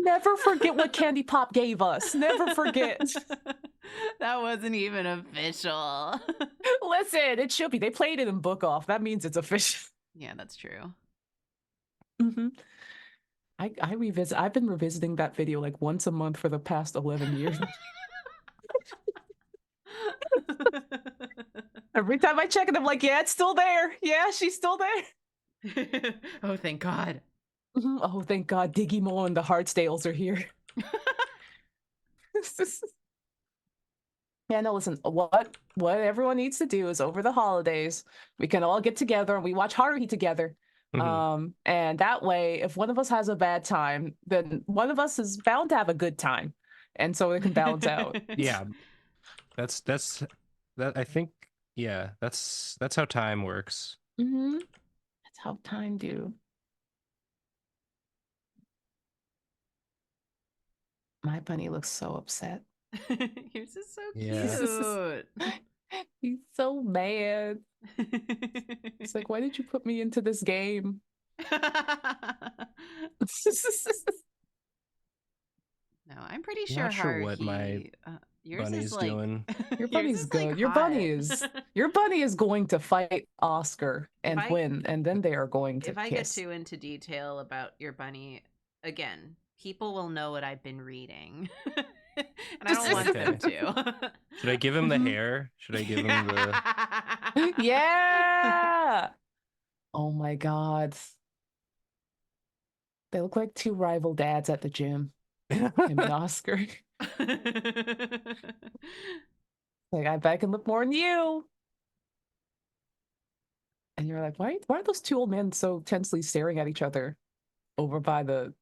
never forget what Candy Pop gave us. Never forget. That wasn't even official. Listen, it should be. They played it in Book Off. That means it's official. Yeah, that's true. I've been revisiting that video like once a month for the past 11 years. Every time I check it, I'm like, yeah, it's still there. Yeah, she's still there. Oh, thank God. Oh, thank God. Digimon and the Heartsdales are here. Yeah, no, listen, what everyone needs to do is over the holidays, we can all get together and we watch Haruhi together. And that way, if one of us has a bad time, then one of us is bound to have a good time. And so it can balance out. Yeah. That's I think, yeah, that's how time works. That's how time do. My bunny looks so upset. Yours is so cute. He's so mad. It's like, why did you put me into this game? No, I'm pretty sure. Not sure what my bunny's like, doing. Your bunny's good. Like your bunny is going to fight Oscar and win, and then they are going to kiss. If I get too into detail about your bunny, again, people will know what I've been reading. And I don't want them to. Should I give him the hair? Should I give him the... Yeah! Oh my god. They look like two rival dads at the gym. Him and Oscar. Like, I bet I can look more than you. And you're like, why are those two old men so tensely staring at each other over by the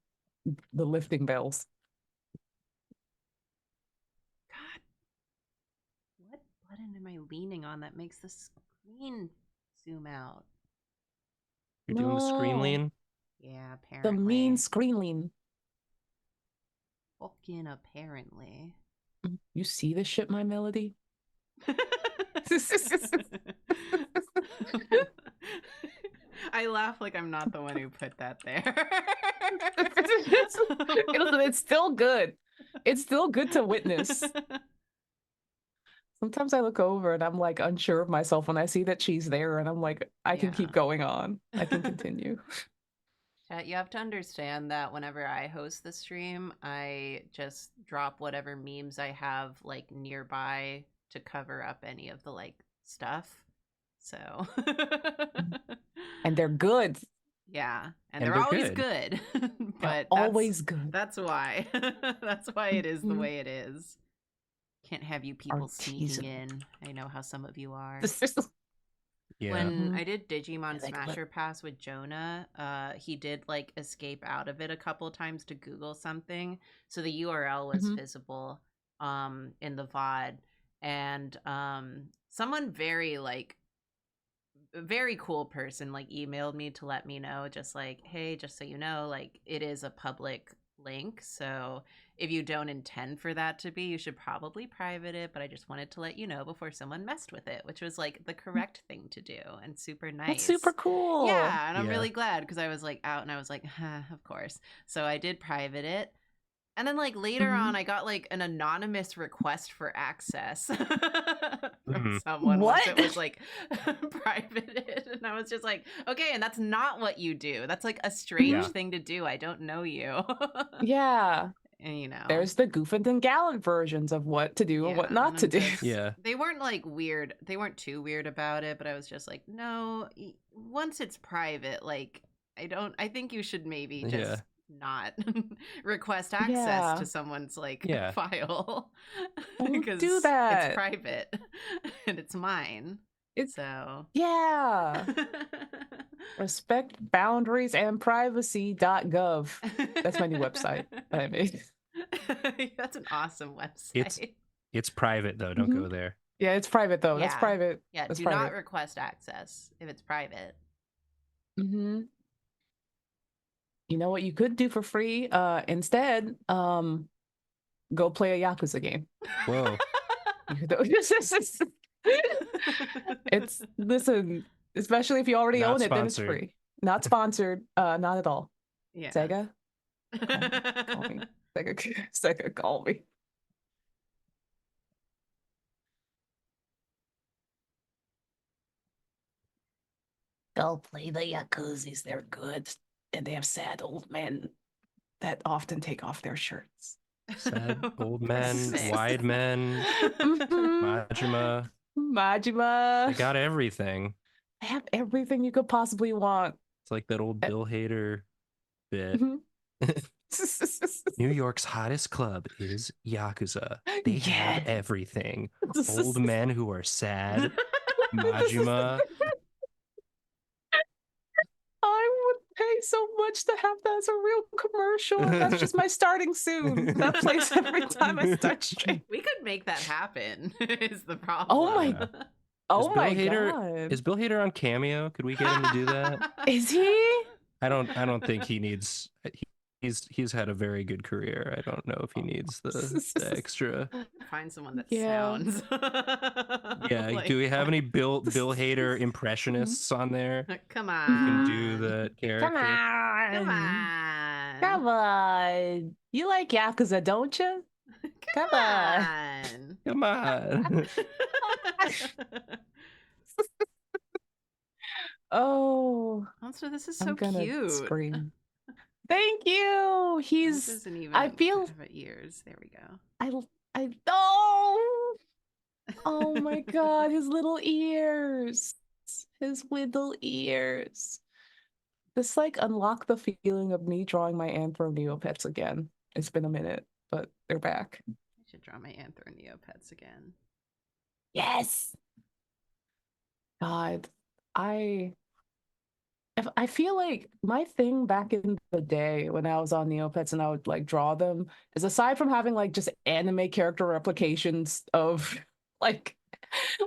lifting bells? God, what button am I leaning on that makes the screen zoom out? You're doing the screen lean? Yeah, apparently. The mean screen lean. Fucking apparently. You see this shit, my melody? I laugh like I'm not the one who put that there. It's still good. It's still good to witness. Sometimes I look over and I'm like unsure of myself when I see that she's there, and I'm like, I can keep going on. I can continue. Chat, you have to understand that whenever I host the stream, I just drop whatever memes I have like nearby to cover up any of the like stuff. So and they're good. Yeah, and they're always good. But always good. That's why. That's why it is the way it is. Can't have you people sneaking in. I know how some of you are. Yeah. When I did Digimon Smasher Pass with Jonah, he did like escape out of it a couple times to Google something, so the URL was visible in the VOD, and someone very cool person like emailed me to let me know, just like, hey, just so you know, like it is a public link, so if you don't intend for that to be, you should probably private it, but I just wanted to let you know before someone messed with it, which was like the correct thing to do and super nice. That's super cool. Yeah, and I'm really glad because I was like out and I was like, of course. So I did private it. And then like later on, I got like an anonymous request for access from someone. What? Once it was like privated, and I was just like, okay, and that's not what you do. That's like a strange thing to do. I don't know you. Yeah. And you know, there's the Goofant and Gallant versions of what to do and what not to do. They weren't like weird. They weren't too weird about it, but I was just like, no, once it's private, like I think you should maybe just not request access to someone's like file because do that. It's private and it's mine. So respect boundaries and privacy.gov. That's my new website that I made. That's an awesome website. It's private though, don't go there. Yeah, it's private though. That's private. Yeah, that's do private. not request access if it's private. You know what you could do for free? Instead, go play a Yakuza game. Whoa. It's listen, especially if you already own it, then it's free. Not sponsored, not at all. Yeah. Sega? Call me. Sega, call me. Go play the Yakuzas, they're good. And they have sad old men that often take off their shirts. Sad old men, wide men, Majima. They got everything. They have everything you could possibly want. It's like that old Bill Hader bit. New York's hottest club is Yakuza. They have everything. Old men who are sad, Majima. I would pay so much to have that as a real commercial. That's just my starting soon. That plays every time I start stream. We could make that happen. Is the problem? Oh my! God! Is Bill Hader on Cameo? Could we get him to do that? Is he? I don't think he needs. He's had a very good career. I don't know if he needs the extra. Find someone that sounds. Yeah. Like, do we have any Bill Hader impressionists on there? Come on. Who can do the character? Come on. You like Yakuza, don't you? Come on. Come on. Oh. Also, this is so cute. Scream. Thank you. This isn't even I feel have ears. There we go. Oh my god, his little ears. His little ears. This like unlocked the feeling of me drawing my Anthro Neopets again. It's been a minute, but they're back. I should draw my Anthro Neopets again. Yes. God, I feel like my thing back in the day when I was on Neopets and I would like draw them is, aside from having like just anime character replications of like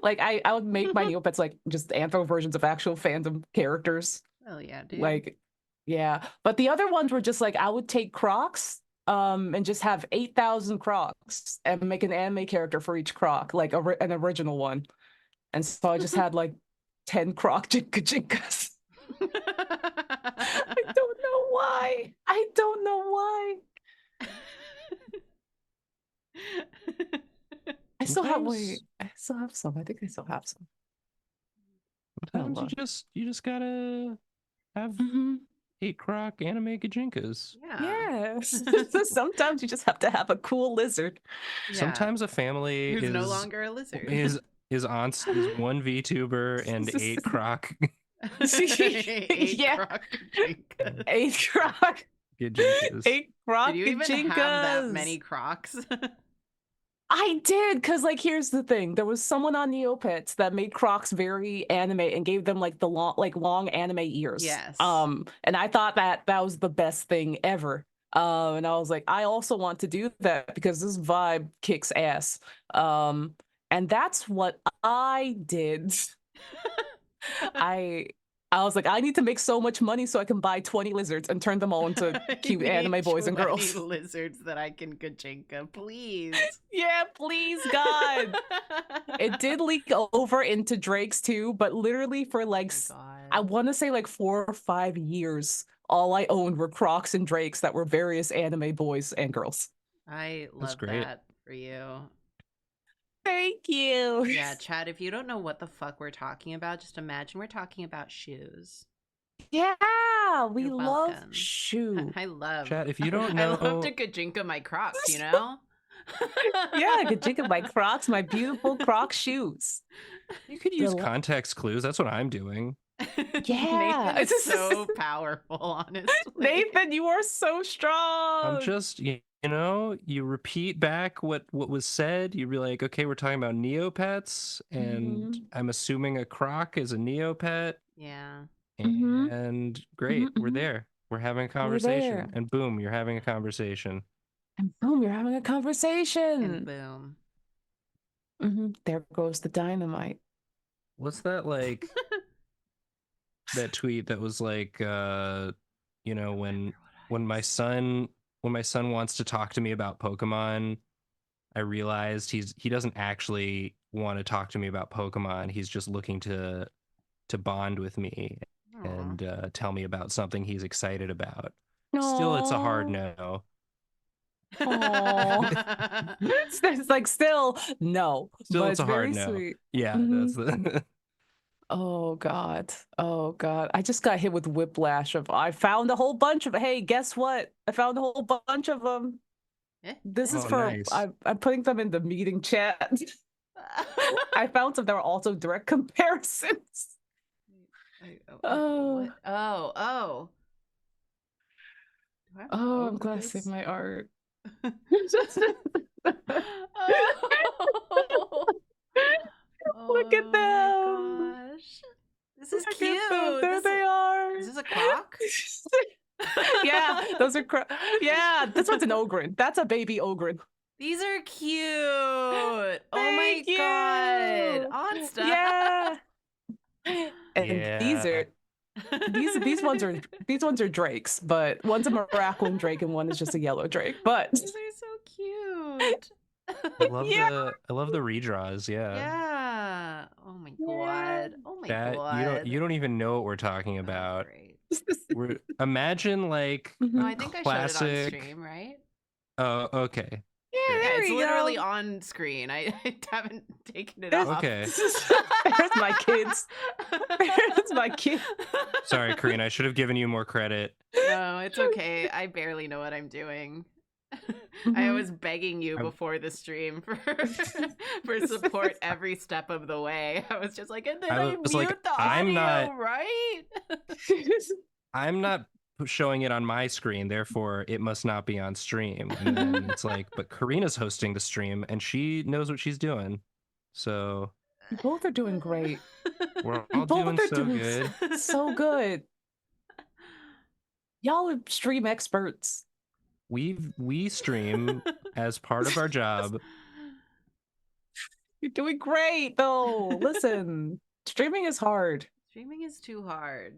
I would make my Neopets like just Anthro versions of actual fandom characters. Oh yeah, dude. Like, yeah. But the other ones were just like, I would take Crocs and just have 8,000 Crocs and make an anime character for each Croc, like an original one. And so I just had like 10 Croc Jinkas. I don't know why. I don't know why. I still have some. I think I still have some. Sometimes you just gotta have 8 Croc anime Gajinkas. Yeah. Sometimes you just have to have a cool lizard. Yeah. Sometimes a family who's is no longer a lizard. Is one VTuber and 8 Croc. 8 Croc Gajinkas. 8 Croc Gajinkas. 8 Croc Did you even have that many Crocs? I did, because like here's the thing. There was someone on Neopets that made Crocs very anime and gave them like the long anime ears. Yes. And I thought that was the best thing ever. And I was like, I also want to do that because this vibe kicks ass. And that's what I did. I was like, I need to make so much money so I can buy 20 lizards and turn them all into cute anime boys and girls. Lizards that I can Gajinka, please. Yeah, please, God. It did leak over into Drake's too, but literally for like, I want to say like 4 or 5 years, all I owned were Crocs and Drakes that were various anime boys and girls. I love that for you. Thank you. Yeah, Chad, if you don't know what the fuck we're talking about, just imagine we're talking about shoes. Yeah, we love shoes. I love. Chad, if you don't know. I love to Gajinka my Crocs, you know? Yeah, Gajinka my Crocs, my beautiful Croc shoes. You could use context clues. That's what I'm doing. Yeah. Nathan is so powerful, honestly. Nathan, you are so strong. I'm just, you know, you repeat back what was said. You be like, okay, we're talking about Neopets, and I'm assuming a Croc is a Neopet. Yeah. And great, we're there. We're having a conversation. And boom, you're having a conversation. And boom, you're having a conversation. And boom. There goes the dynamite. What's that like? That tweet that was like, you know, when my son wants to talk to me about Pokemon, I realized he doesn't actually want to talk to me about Pokemon. He's just looking to bond with me and tell me about something he's excited about. Aww. Still, it's a hard no. It's like still no. Still, it's a hard no. Sweet. Yeah, that's the. Oh God. I just got hit with whiplash of, I found a whole bunch of, hey, guess what? I found a whole bunch of them. This is for, nice. I'm putting them in the meeting chat. I found some that were also direct comparisons. Oh. I'm glad I saved my art. Look at them. Gosh. This is Look cute. There they are. Is this a Croc? Yeah, those are yeah, this one's an Ogren. That's a baby Ogren. These are cute. Oh my God. Onsta. Yeah. And these ones are Drakes, but one's a Miraculum Drake and one is just a yellow Drake. But these are so cute. I love the redraws. Yeah. Oh my God. Oh my God. You don't even know what we're talking about. Imagine like no, I think classic... I showed it on stream, right? Oh, okay. Yeah, It's literally on screen. I haven't taken it off. Okay. There's my kids. There's my kid. Sorry, Karina. I should have given you more credit. No, it's okay. I barely know what I'm doing. I was begging you before the stream for support every step of the way. I was just like, and then I mute like, the audio, right? I'm not showing it on my screen, therefore it must not be on stream. And then it's like, but Karina's hosting the stream and she knows what she's doing. So you both are doing great. We're all doing so good. So good. Y'all are stream experts. We stream as part of our job. You're doing great though. Listen, streaming is hard. Streaming is too hard.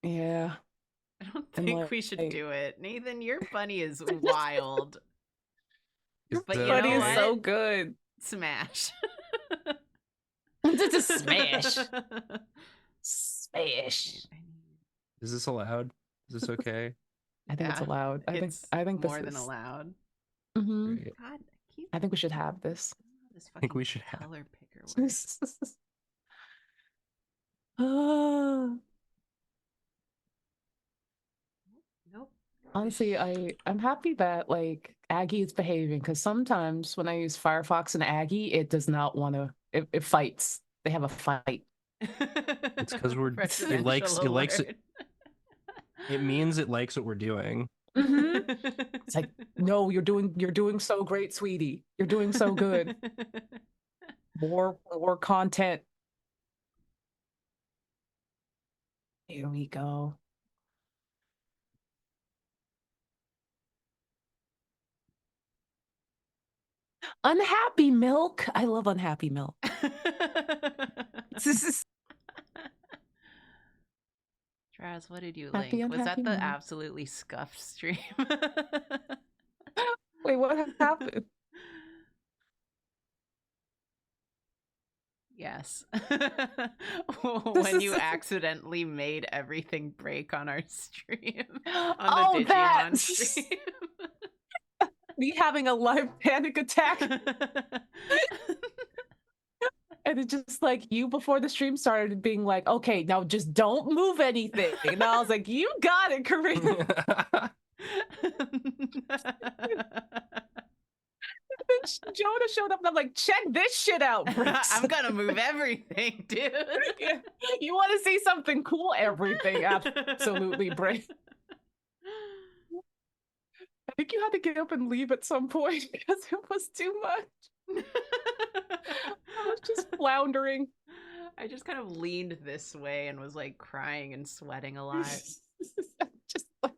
Yeah. I don't think we should do it. Nathan, your bunny is wild. Your bunny is so good. Smash. Just smash. Smash. Is this allowed? Is this okay? I think it's allowed. I think more than allowed. Mm-hmm. God, I think we should have this. I think we should have color picker. Nope. Honestly, I'm happy that like Aggie is behaving, because sometimes when I use Firefox and Aggie, it does not want to. It fights. They have a fight. It's because it likes it. It means it likes what we're doing. Mm-hmm. It's like, no, you're doing so great, sweetie. You're doing so good. More content. Here we go. Unhappy milk. I love unhappy milk. Traz, what did you link? Was that the absolutely scuffed stream? Wait, what happened? Yes. When you accidentally made everything break on our stream. On the Digimon stream. Me having a live panic attack. And it's just like you before the stream started being like, okay, now just don't move anything. And I was like, you got it, Karina. Jonah showed up and I'm like, check this shit out, Brooks. I'm gonna move everything, dude. Yeah. You want to see something cool? Everything. Absolutely, Bray. I think you had to get up and leave at some point because it was too much. I was just floundering. I just kind of leaned this way and was like crying and sweating a lot. Just like,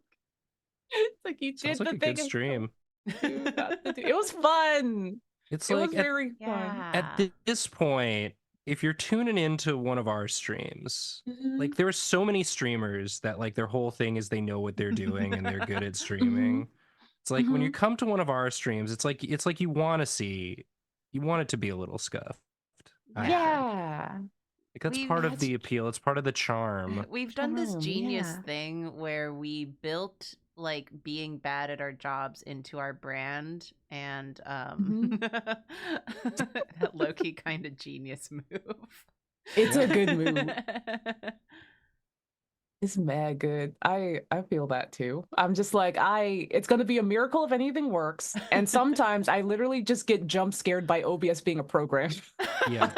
it's like you did the thing. Good stream. It was fun. It was very fun. At this point, if you're tuning into one of our streams, like there are so many streamers that like their whole thing is they know what they're doing and they're good at streaming. It's like when you come to one of our streams, it's like you want it to be a little scuffed. Yeah. Like that's part of the appeal. It's part of the charm. We've done this genius thing where we built like being bad at our jobs into our brand, and that low-key kind of genius move. It's a good move. It's mad good. I feel that too. I'm just like, it's gonna be a miracle if anything works. And sometimes I literally just get jump scared by OBS being a program. Yeah.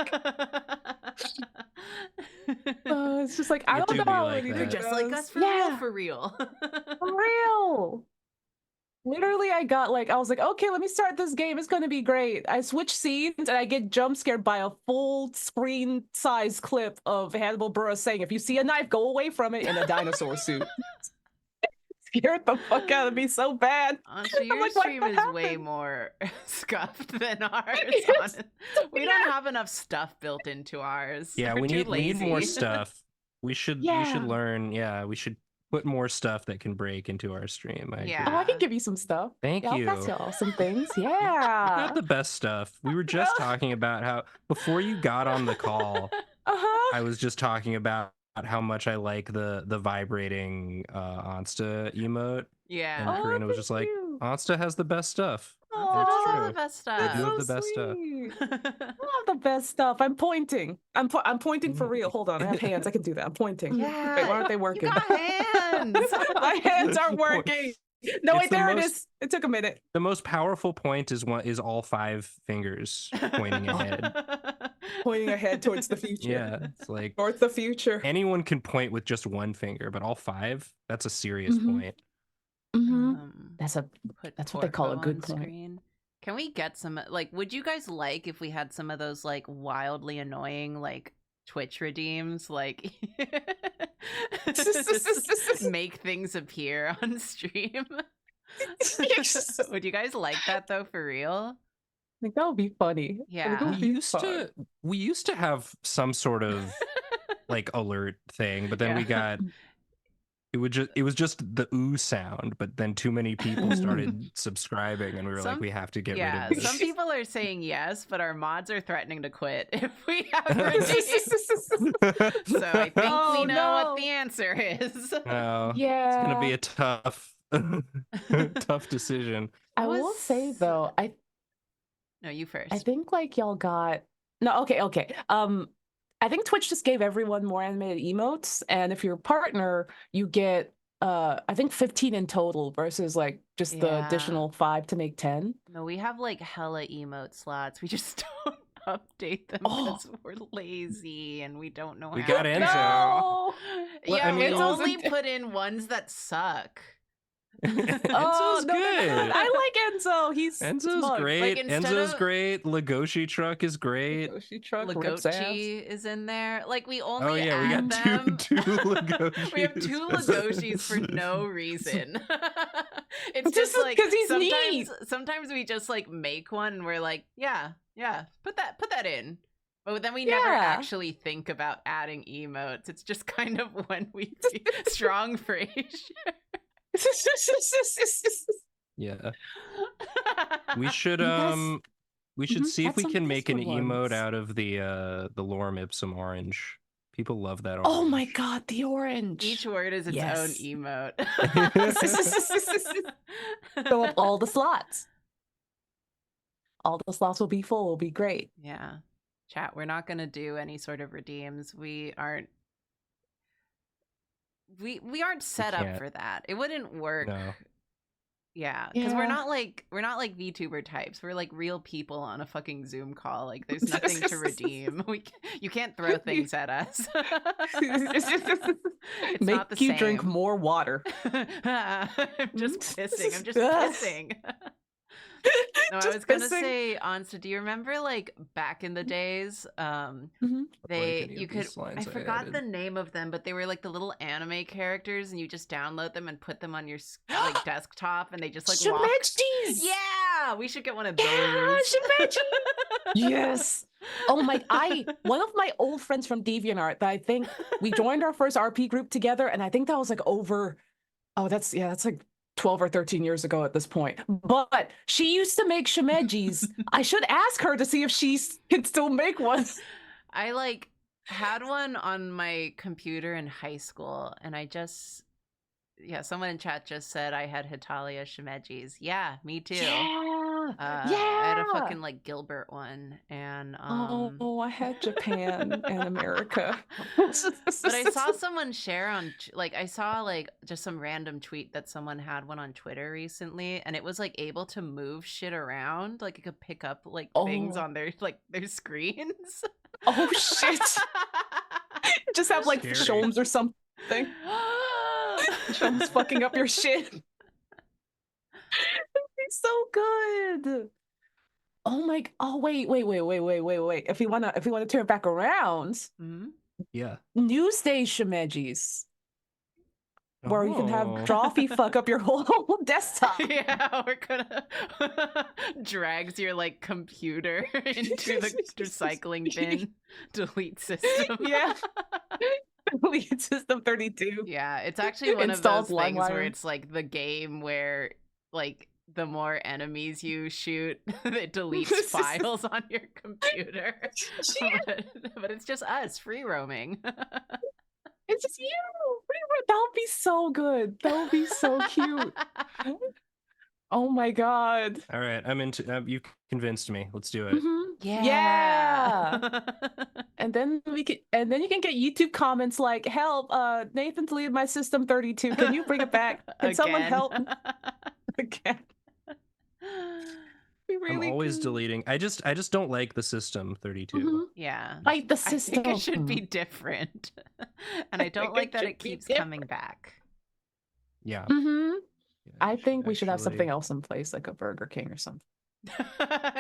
It's just like, I don't know how anything They're just like us for real. For real. Literally, I was like, okay, let me start this game. It's gonna be great. I switch scenes and I get jump scared by a full screen size clip of Hannibal Buress saying, if you see a knife, go away from it, in a dinosaur suit. Scared the fuck out of me so bad. Honestly, your stream is way more scuffed than ours. We don't have enough stuff built into ours. Yeah, we need more stuff. We should learn. Yeah, we should put more stuff that can break into our stream. I can give you some stuff. Thank you. I'll pass y'all some things. Yeah. Not the best stuff. We were just talking about how before you got on the call, I was just talking about how much I like the vibrating Onsta emote. Yeah. And Karina was just like, Onsta has the best stuff. That's all the best stuff. That's so the best sweet. I love the best stuff. I'm pointing. I'm pointing for real. Hold on, I have hands. I can do that. I'm pointing. Yeah. Wait, why aren't they working? You got hands. My hands aren't working. No, wait, there it is. It took a minute. The most powerful point is all 5 fingers pointing ahead. Pointing ahead towards the future. Yeah, it's like towards the future. Anyone can point with just 1 finger, but all 5, that's a serious point. That's what they call a good point. Screen. Can we get some, like, would you guys like if we had some of those, like, wildly annoying, like, Twitch redeems, like just make things appear on stream? Would you guys like that though, for real? I think that would be funny. Yeah. We used to have some sort of like alert thing, but then we got it was just the ooh sound, but then too many people started subscribing and we were like, we have to get rid of this. Some people are saying yes, but our mods are threatening to quit if we have redeems. So I think we know what the answer is. Yeah. It's gonna be a tough decision. I will say though, No, you first. I think like y'all got okay. I think Twitch just gave everyone more animated emotes, and if you're a partner, you get I think 15 in total versus like just the additional 5 to make 10. No, we have like hella emote slots. We just don't update them because we're lazy and we don't know how. We got Enzo. No! Yeah, we only put in ones that suck. Enzo's good. I like Enzo. Enzo's smart. great. Like, Enzo's great. Legoshi truck is great. Legoshi is in there. Like we only we add got them. two Legoshis. We have 2 Legoshis for no reason. It's just like sometimes we just like make one and we're like, yeah, put that in. But then we never actually think about adding emotes. It's just kind of when we do strong phrase. Yeah. We should see if we can make an emote out of the lorem ipsum orange. People love that orange. Oh my god, the orange. Each word is its own emote. Fill up all the slots. All the slots will be full, will be great. Yeah. Chat, we're not gonna do any sort of redeems. We aren't set up for that. It wouldn't work. No. Yeah, because we're not like VTuber types. We're like real people on a fucking Zoom call. Like there's nothing to redeem. You can't throw things at us. Make you drink more water. I'm just pissing. No, I was gonna say, Onsta, do you remember like back in the days, I forgot the name of them, but they were like the little anime characters, and you just download them and put them on your like desktop, and they just like walk. Yeah, we should get one of those. Shimeji. Yes. Oh my! One of my old friends from DeviantArt that I think we joined our first RP group together, and I think that was like over. Oh, that's like 12 or 13 years ago at this point. But she used to make shimejis. I should ask her to see if she can still make one. I like had one on my computer in high school, and someone in chat just said I had Hitalia shimejis. Yeah, me too. I had a fucking like Gilbert one, and I had Japan and America. But I saw someone share I saw like just some random tweet that someone had one on Twitter recently, and it was like able to move shit around, like it could pick up like things on their screens. Oh shit! Just have like Shomes or something. Shomes fucking up your shit. It's so good. Oh my! Oh wait! If we wanna turn it back around, yeah, Newsday shimejis, where you can have Drawfee fuck up your whole desktop. Yeah, we're gonna drags your like computer into the recycling bin. Delete system. Yeah. Delete system 32. Yeah, it's actually one of those things where it's like the game where like the more enemies you shoot, it deletes files on your computer. But it's just us free roaming. It's just you. That would be so good. That would be so cute. Oh my god. All right, I'm into. You convinced me. Let's do it. Yeah. And then you can get YouTube comments like, "Help! Nathan deleted my system 32. Can you bring it back? Can someone help?" Again. I'm always deleting. I just don't like the system 32. Yeah. Fight the system. I think it should be different. And I don't like that it keeps coming back. Yeah. I think we should have something else in place, like a Burger King or something.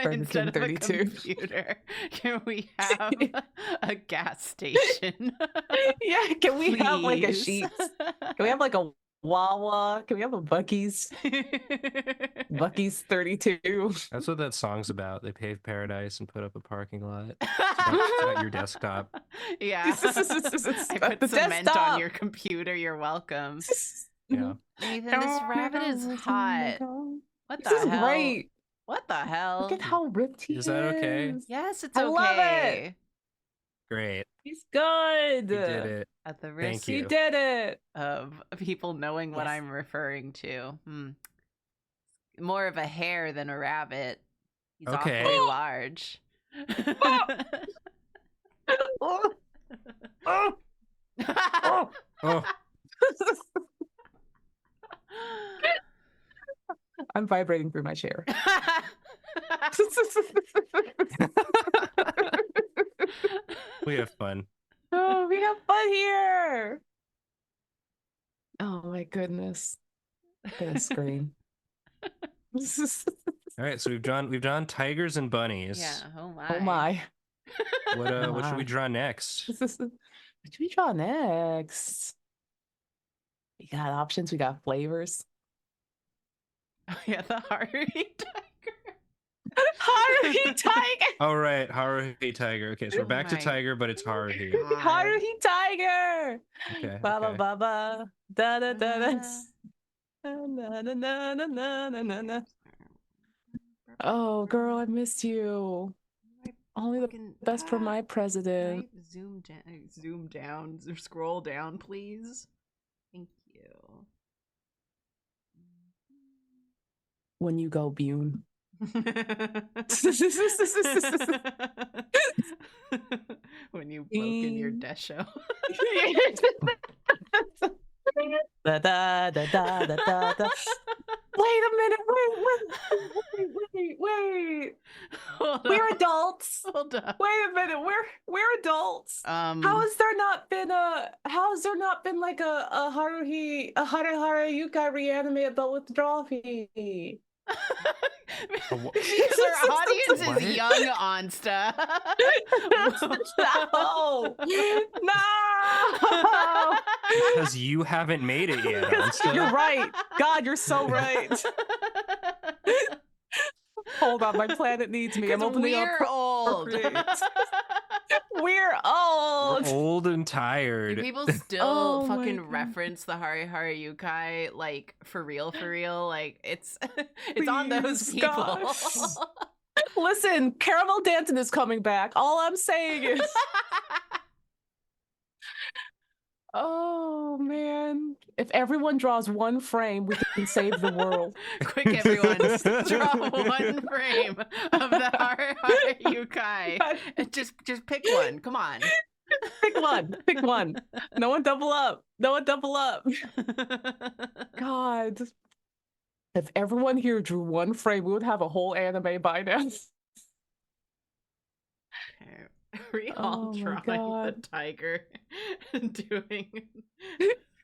Instead of 32. A computer, can we have a gas station? Yeah, can we have like a Sheetz? Can we have like a Wawa? Can we have a Buc-ee's? Buc-ee's 32. That's what that song's about. They pave paradise and put up a parking lot. It's about your desktop. Yeah. I put cement on your computer. You're welcome. Yeah. Nathan, this rabbit is hot. What the hell? This is great. What the hell? Look at how ripped he is. Is that okay? Yes, it's okay. I love it. Great. He's good. You did it. At the risk he did it. Of people knowing what I'm referring to. More of a hare than a rabbit. He's awfully large. I'm vibrating through my chair. We have fun. Oh, we have fun here. Oh my goodness. I'm gonna scream. All right, so we've drawn tigers and bunnies. Yeah. Oh my. Oh my. What should we draw next? What should we draw next? We got options. We got flavors. Oh yeah, the Haruhi tiger. Haruhi tiger. All right, Haruhi tiger. Okay, so we're back to tiger, but it's Haruhi. Haruhi tiger. Okay. Baba baba da da da da. Na na na na na na na. Oh, girl, I missed you. Only the best for my president. Zoom down, scroll down, please. Thank you. When you go Bune. When you broke in your desho. Da, da, da, da, da, da, da. Wait a minute. Wait. We're adults. Hold up. Wait a minute. We're adults. How has there not been like a Haruhi Yukai reanimated but with Drawfee? Because our audience is young, Onsta. No. Because you haven't made it yet, Onsta. You're right. God, you're so right. Hold on, my planet needs me. I'm opening up. We're old. We're old. We're old and tired. Do people still fucking reference the Hari Yukai like for real? Like it's on those people. Listen, Caramel Danton is coming back. All I'm saying is oh man. If everyone draws one frame, we can save the world. Quick, everyone, draw one frame of the Hari Yukai. Just pick one. Come on. Pick one. No one double up. God. If everyone here drew one frame, we would have a whole anime by now. Okay. Are we all drawing the tiger and doing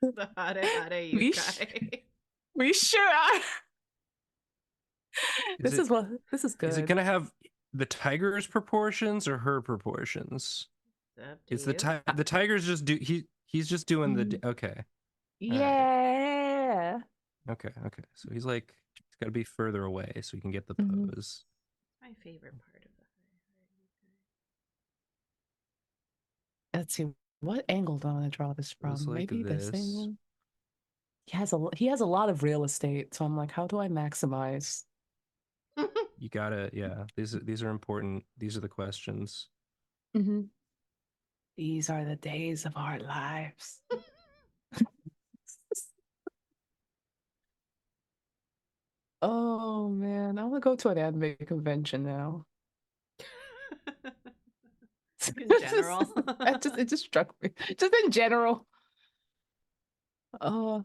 the Hare Yukai? We sure are. This is good. Is it gonna have the tiger's proportions or her proportions? Is the tiger's just he's just doing the okay. Yeah. Right. Okay. So he's got to be further away so he can get the pose. My favorite part of the Let's see, what angle do I want to draw this from? Maybe this angle. He has a lot of real estate, so I'm like, how do I maximize? You gotta, yeah. These are important. These are the questions. These are the days of our lives. Oh man, I want to go to an anime convention now. In general. It just struck me. Just in general. Uh,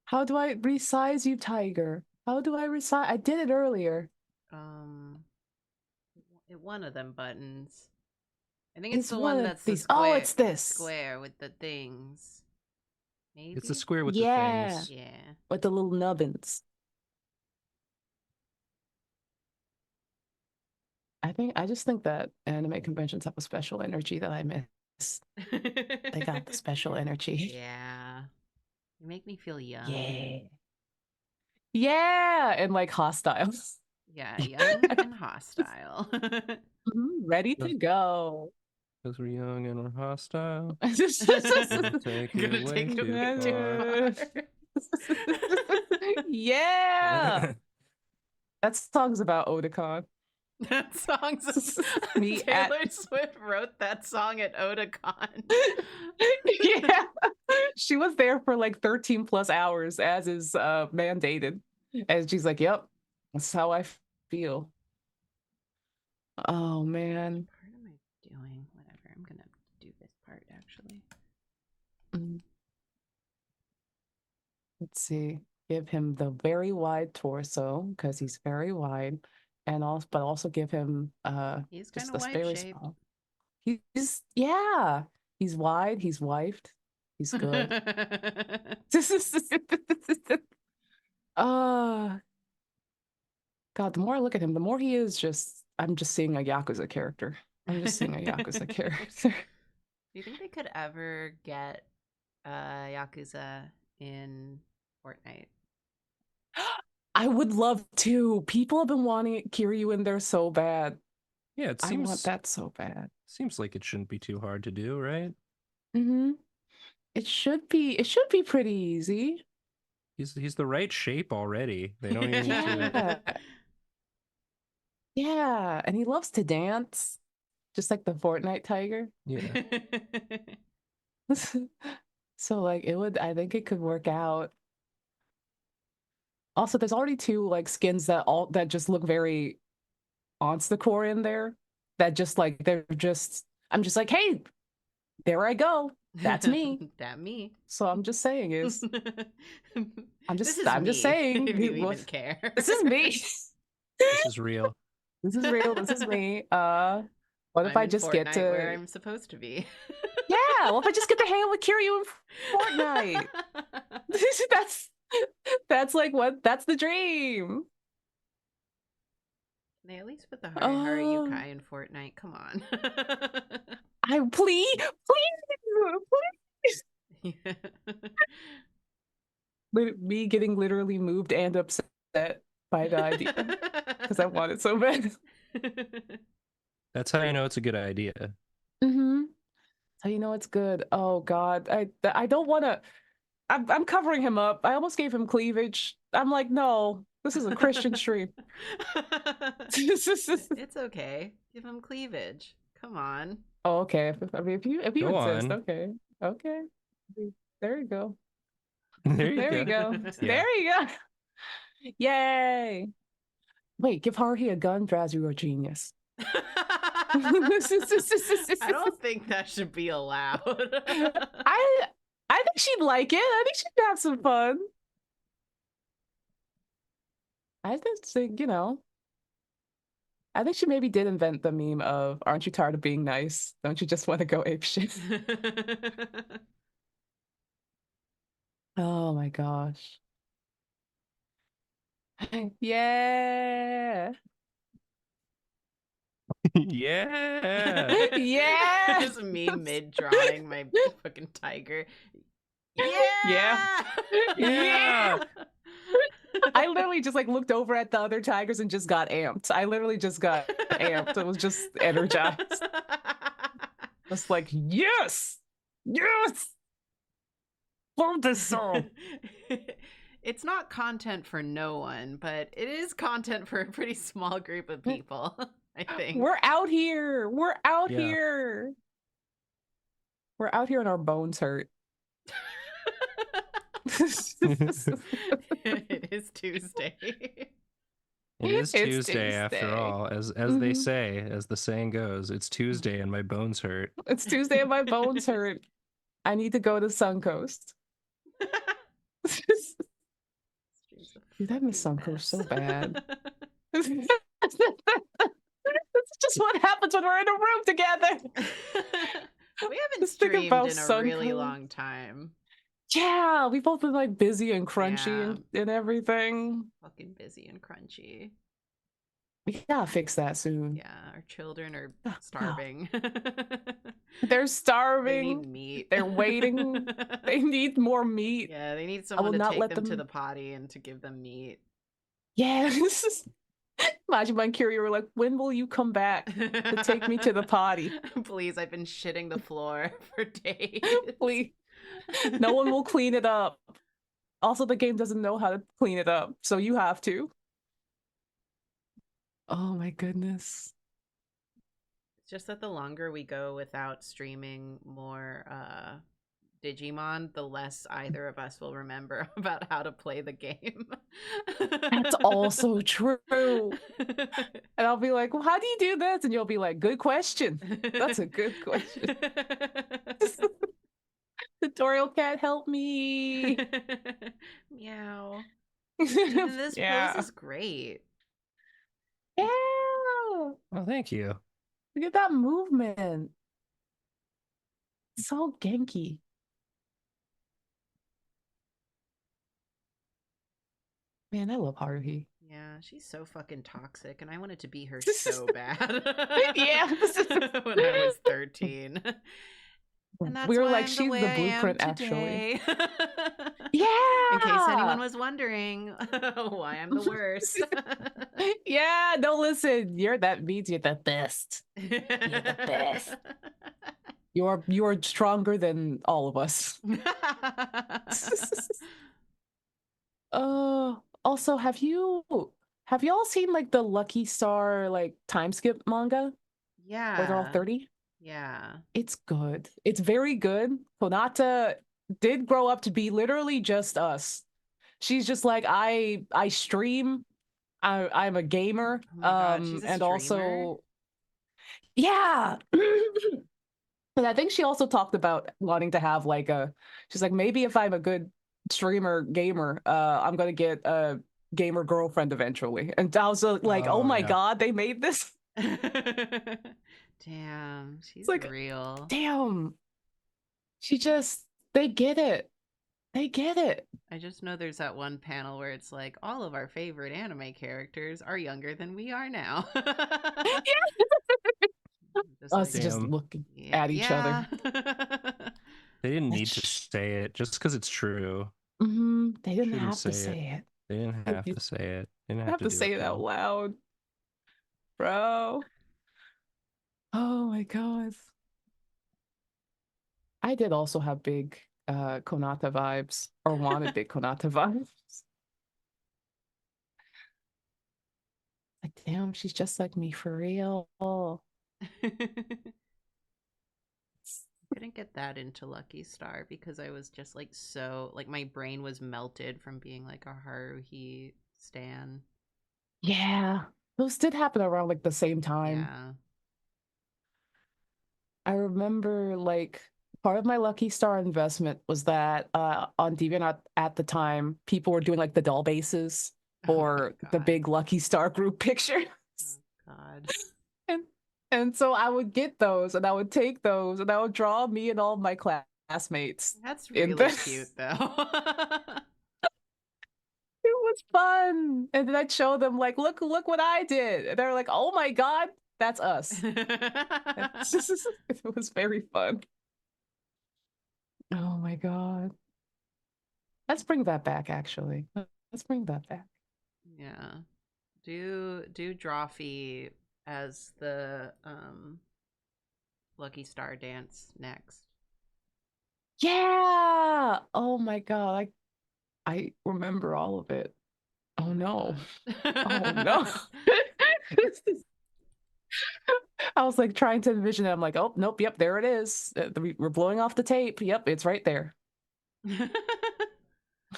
how do I resize you, Tiger? How do I resize? I did it earlier. One of them buttons. I think it's the one one of that's the these. square. Oh, it's this square with the things. Maybe it's the square with the yeah, things. yeah, with the little nubbins. I just think that anime conventions have a special energy that I miss. They got the special energy. Yeah, you make me feel young. Yeah. Yeah, and like hostile. Yeah, young and hostile. Ready to go. Because we're young and we're hostile. I'm Gonna take gonna it way take it too way too far. Yeah. That song's about Otakon. That song's Me Taylor Swift wrote that song at Otakon. Yeah. She was there for like 13 plus hours as is mandated. And she's like, yep, that's how I feel. Oh man. What part am I doing? Whatever. I'm gonna do this part actually. Let's see. Give him the very wide torso because he's very wide, and also give him He's just kind of a very shaped. small. Yeah. He's wide. He's wifed. He's good. uh God, the more I look at him, the more he is just. I'm just seeing a Yakuza character. I'm just seeing a Yakuza character. Do you think they could ever get Yakuza in Fortnite? I would love to. People have been wanting Kiryu in there so bad. Yeah, it I seems want that so bad. Seems like it shouldn't be too hard to do, right? Mm-hmm. It should be pretty easy. He's the right shape already. They don't even need to. Yeah, and he loves to dance, just like the Fortnite tiger. Yeah. So like I think it could work out. Also, there's already two like skins that just look very Onsta core in there. That just like I'm just like, hey, there I go. That's me. That me. So I'm just saying I'm just saying if you even care. This is me. This is real. This is real. This is me. What if I just Fortnite get to where I'm supposed to be? Yeah, what if I just get to hang out with Kiryu in Fortnite? That's like that's the dream. They at least put the Haruhi in Fortnite. Come on. Please. Me getting literally moved and upset by the idea because I want it so bad. That's how you know it's a good idea. Mm-hmm. How you know it's good. Oh God, I don't want to. I'm covering him up. I almost gave him cleavage. I'm like, no, this is a Christian stream. It's okay. Give him cleavage. Come on. Oh, okay. If you Go insist, on. okay. There you go. There you go. Yeah. There you go. Yay! Wait, give Haruhi a gun, Draz, you're a genius. I don't think that should be allowed. I think she'd like it. I think she'd have some fun. I just think, I think she maybe did invent the meme of, aren't you tired of being nice? Don't you just want to go apeshit? Oh my gosh. Yeah. Yeah. Yeah. Just me mid-drawing my fucking tiger. Yeah. Yeah. I literally just like looked over at the other tigers and just got amped. I literally just got amped. It was just energized. Just like, yes! Love this song. It's not content for no one, but it is content for a pretty small group of people, I think. We're out here. We're out here. We're out here and our bones hurt. It is Tuesday. It is It's Tuesday after all, as they say, as the saying goes. It's Tuesday and my bones hurt. It's Tuesday and my bones hurt. I need to go to Suncoast. Dude, I miss Suncoast so bad. That's just what happens when we're in a room together. We haven't streamed in a really long time. Yeah, we've both been like busy and crunchy and everything. Fucking busy and crunchy. We gotta fix that soon. Yeah, our children are starving. They're starving. They need meat. They're waiting. They need more meat. Yeah, they need someone to take them to the potty and to give them meat. Yeah, imagine my Curie were like, when will you come back to take me to the potty? Please, I've been shitting the floor for days. Please. No one will clean it up. Also, the game doesn't know how to clean it up, so you have to. Oh my goodness. It's just that the longer we go without streaming more Digimon, the less either of us will remember about how to play the game. That's also true. And I'll be like, well, how do you do this? And you'll be like, good question. That's a good question. Tutorial cat, help me. Meow. This pose is great. Yeah. Well, thank you. Look at that movement. It's so Genki. Man, I love Haruhi. Yeah, she's so fucking toxic, and I wanted to be her so bad. Yeah. When I was 13. And that's we were why like, I'm she's the blueprint, actually. Yeah. In case anyone was wondering why I'm the worst. Yeah, no, listen. You're that means you're the best. You're the best. You're stronger than all of us. Also, have you all seen like the Lucky Star like time skip manga? Yeah. Where they're all 30? Yeah. It's good. It's very good. Konata did grow up to be literally just us. She's just like, I stream. I'm a gamer. Oh my God, she's a and streamer? Also, yeah. And I think she also talked about wanting to have like she's like, maybe if I'm a good streamer gamer, I'm gonna get a gamer girlfriend eventually. And I was like, oh my God, they made this. Damn, she's like, real. Damn. They get it. They get it. I just know there's that one panel where it's like, all of our favorite anime characters are younger than we are now. Just looking at each other. They didn't need to say it just because it's true. They didn't have to say it. They didn't have to say it. They didn't have to say it out loud. Bro. Oh my God. I did also have big Konata vibes, or wanted big Konata vibes. Like, damn, she's just like me for real. Couldn't get that into Lucky Star because I was just like so like my brain was melted from being like a Haruhi stan. Yeah, those did happen around like the same time. Yeah. I remember like part of my Lucky Star investment was that on DeviantArt at the time, people were doing like the doll bases for the big Lucky Star group pictures. Oh God. And so I would get those and I would take those and I would draw me and all of my classmates. That's really cute though. It was fun. And then I'd show them like, look what I did. And they're like, oh my God, that's us. It was very fun. Oh my God. Let's bring that back, actually. Let's bring that back. Yeah. Do Drawfee as the Lucky Star dance next. Yeah. Oh my God. I remember all of it. Oh no. Oh no. I was like trying to envision it. I'm like, oh nope, yep, there it is. We're blowing off the tape. Yep, it's right there.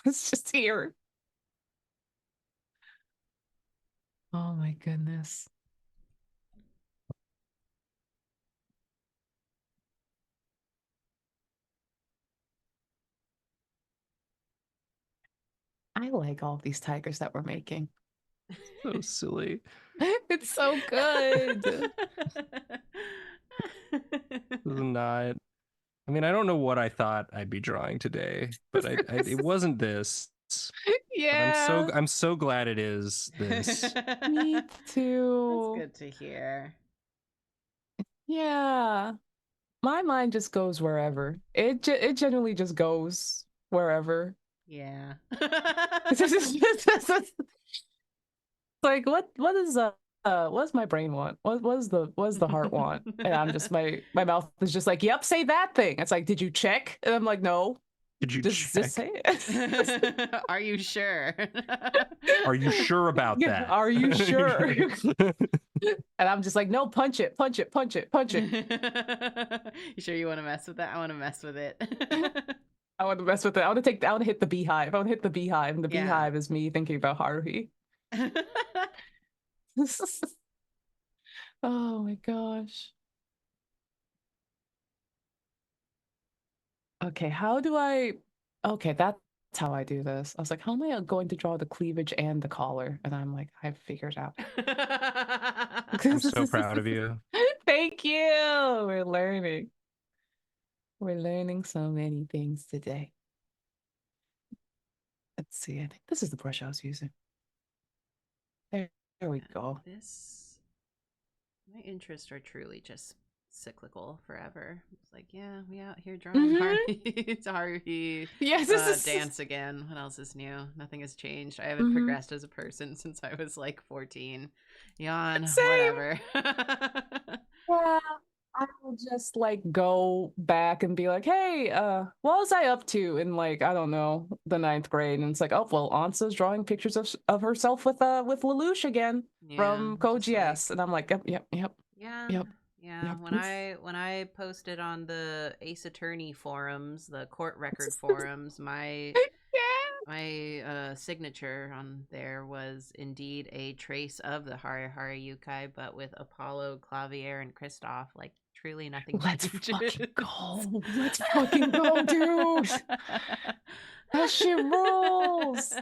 It's just here. Oh my goodness. I like all these tigers that we're making. So silly. It's so good. Not. I mean, I don't know what I thought I'd be drawing today, but it wasn't this. Yeah. But I'm so glad it is this. Me too. That's good to hear. Yeah. My mind just goes wherever. It generally just goes wherever. Yeah. It's like what does my brain want? What does the heart want? And I'm just my mouth is just like, yep, say that thing. It's like, did you check? And I'm like, no. Did you just say it? Are you sure? Are you sure about that? Are you sure? And I'm just like, no, punch it, punch it, punch it, punch it. You sure you want to mess with that? I want to mess with it. I want to mess with it. I want to hit the beehive. I want to hit the beehive. And the beehive is me thinking about Haruhi. Oh my gosh. Okay, okay, that's how I do this. I was like, how am I going to draw the cleavage and the collar? And I'm like, I've figured out. I'm so proud of you. Thank you. We're learning. We're learning so many things today. Let's see. I think this is the brush I was using. There we go. My interests are truly just cyclical forever. It's like, yeah, we out here drawing Haruhi. Haruhi. Yes, dance again. What else is new? Nothing has changed. I haven't progressed as a person since I was like 14. Yawn. Same. Whatever. Yeah. I will just like go back and be like, hey, what was I up to in like, I don't know, the 9th grade? And it's like, oh, well, Onsta's drawing pictures of herself with Lelouch again from Code GS. And I'm like, yep. Yeah. When I posted on the Ace Attorney forums, the court record forums, my signature on there was indeed a trace of the Haruhi Yukai, but with Apollo, Clavier, and Kristoff. Like, truly nothing Let's changes. fucking go. Let's fucking go, dude. That shit rules.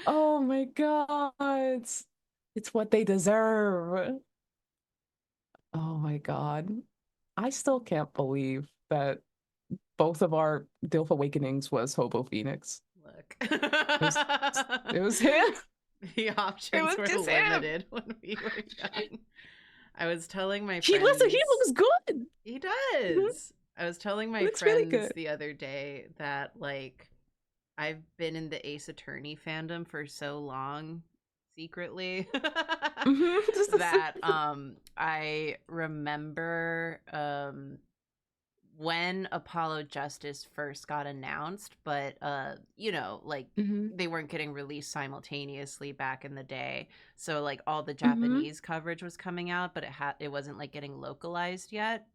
Oh my god. It's what they deserve. Oh my god. I still can't believe that both of our Dilf Awakenings was Hobo Phoenix. Look. It was him. The options were limited when we were young. I was telling my friends. He looks good. He does. I was telling my friends the other day that, like, I've been in the Ace Attorney fandom for so long, secretly, that I remember when Apollo Justice first got announced, but you know, like they weren't getting released simultaneously back in the day, so like all the Japanese coverage was coming out, but it wasn't like getting localized yet.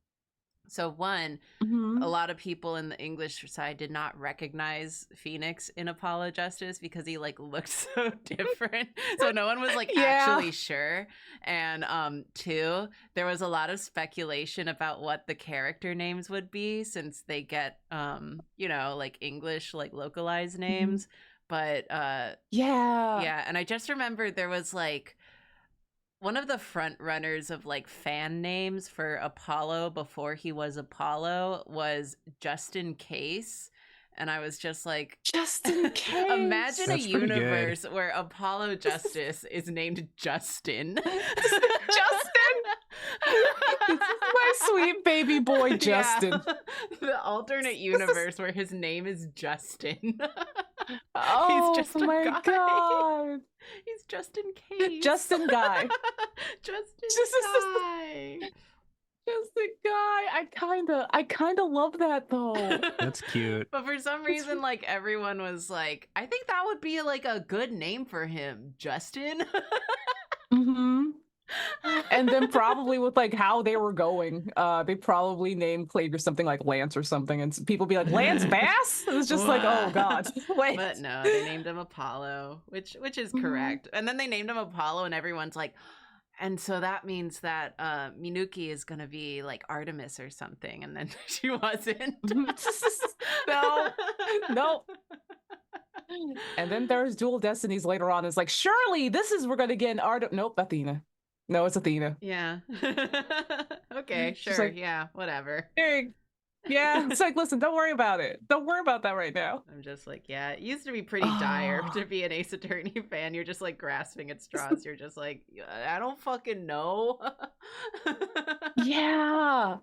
So a lot of people in the English side did not recognize Phoenix in Apollo Justice because he like looked so different. So no one was like actually sure. And 2, there was a lot of speculation about what the character names would be since they get you know, like English like localized names. But yeah, and I just remember there was like one of the front runners of like fan names for Apollo before he was Apollo was Just in Case. And I was just like, just in case. Imagine a universe where Apollo Justice is named Justin. Justin! This is my sweet baby boy, Justin. Yeah. The alternate universe where his name is Justin. Oh, he's just my God. He's just in case. Justin Guy. Justin Guy. Justin Guy. I kinda love that though. That's cute. But for some reason, like everyone was like, I think that would be like a good name for him, Justin. And then probably with like how they were going, they probably named Clavier something like Lance or something, and people be like, Lance Bass? It was just like, oh god. Wait. But no, they named him Apollo, which is correct. And then they named him Apollo, and everyone's like, and so that means that Minuki is gonna be like Artemis or something, and then she wasn't. No. And then there's Dual Destinies later on. It's like, surely this is we're gonna get an Nope, Athena. No, it's Athena. Yeah. Okay, sure. Like, yeah, whatever. Yeah, it's like, listen, don't worry about it. Don't worry about that right now. I'm just like, yeah, it used to be pretty dire to be an Ace Attorney fan. You're just like grasping at straws. You're just like, I don't fucking know. Yeah.